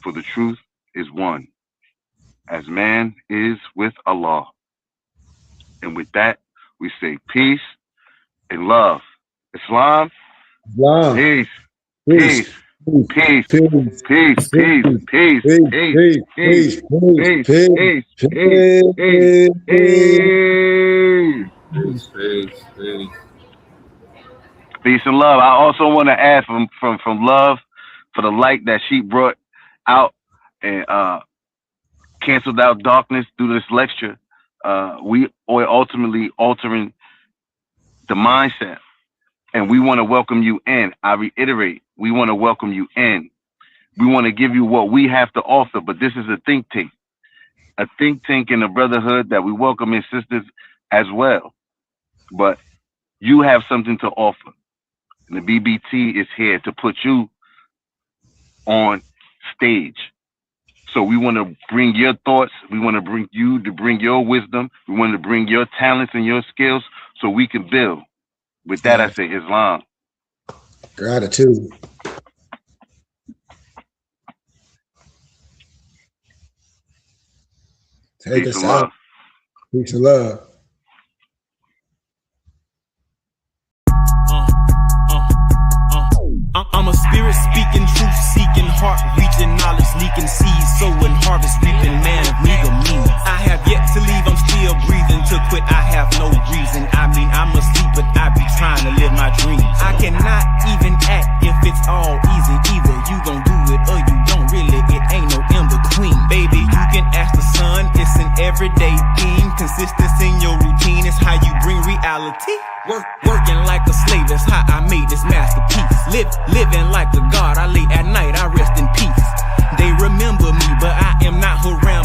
for the truth is one, as man is with Allah. And with that, we say peace and love. Islam, Islam. Peace, Peace. peace, peace, Peace. peace, peace, peace, peace, Peace. peace, Peace. peace, peace, peace, Peace. peace and love. I also want to add from love for the light that she brought out and canceled out darkness through this lecture. We are ultimately altering the mindset, and we want to welcome you in. I reiterate, we want to welcome you in. We want to give you what we have to offer, but this is a think tank in the brotherhood that we welcome in sisters as well. But you have something to offer, and the BBT is here to put you on stage. So we want to bring your thoughts. We want to bring you to bring your wisdom. We want to bring your talents and your skills so we can build. With that, I say Islam. Gratitude. Take Peace us and out. love. Peace and love. I'm a spirit speaking, truth seeking, heart reaching, knowledge leaking, seeds sowing, harvest reaping, man of meager means. I have yet to leave, I'm still breathing. To quit, I have no reason. I mean, I'm asleep, but I be trying to live my dream. I cannot even act if it's all easy. Either you gon' do it or you don't. Really, it ain't no in between. Baby, you can ask the sun. It's an everyday theme. Consistency in your routine is how you bring reality. Working like a slave, that's how I made this masterpiece. Living like a god, I lay at night, I rest in peace. They remember me, but I am not around.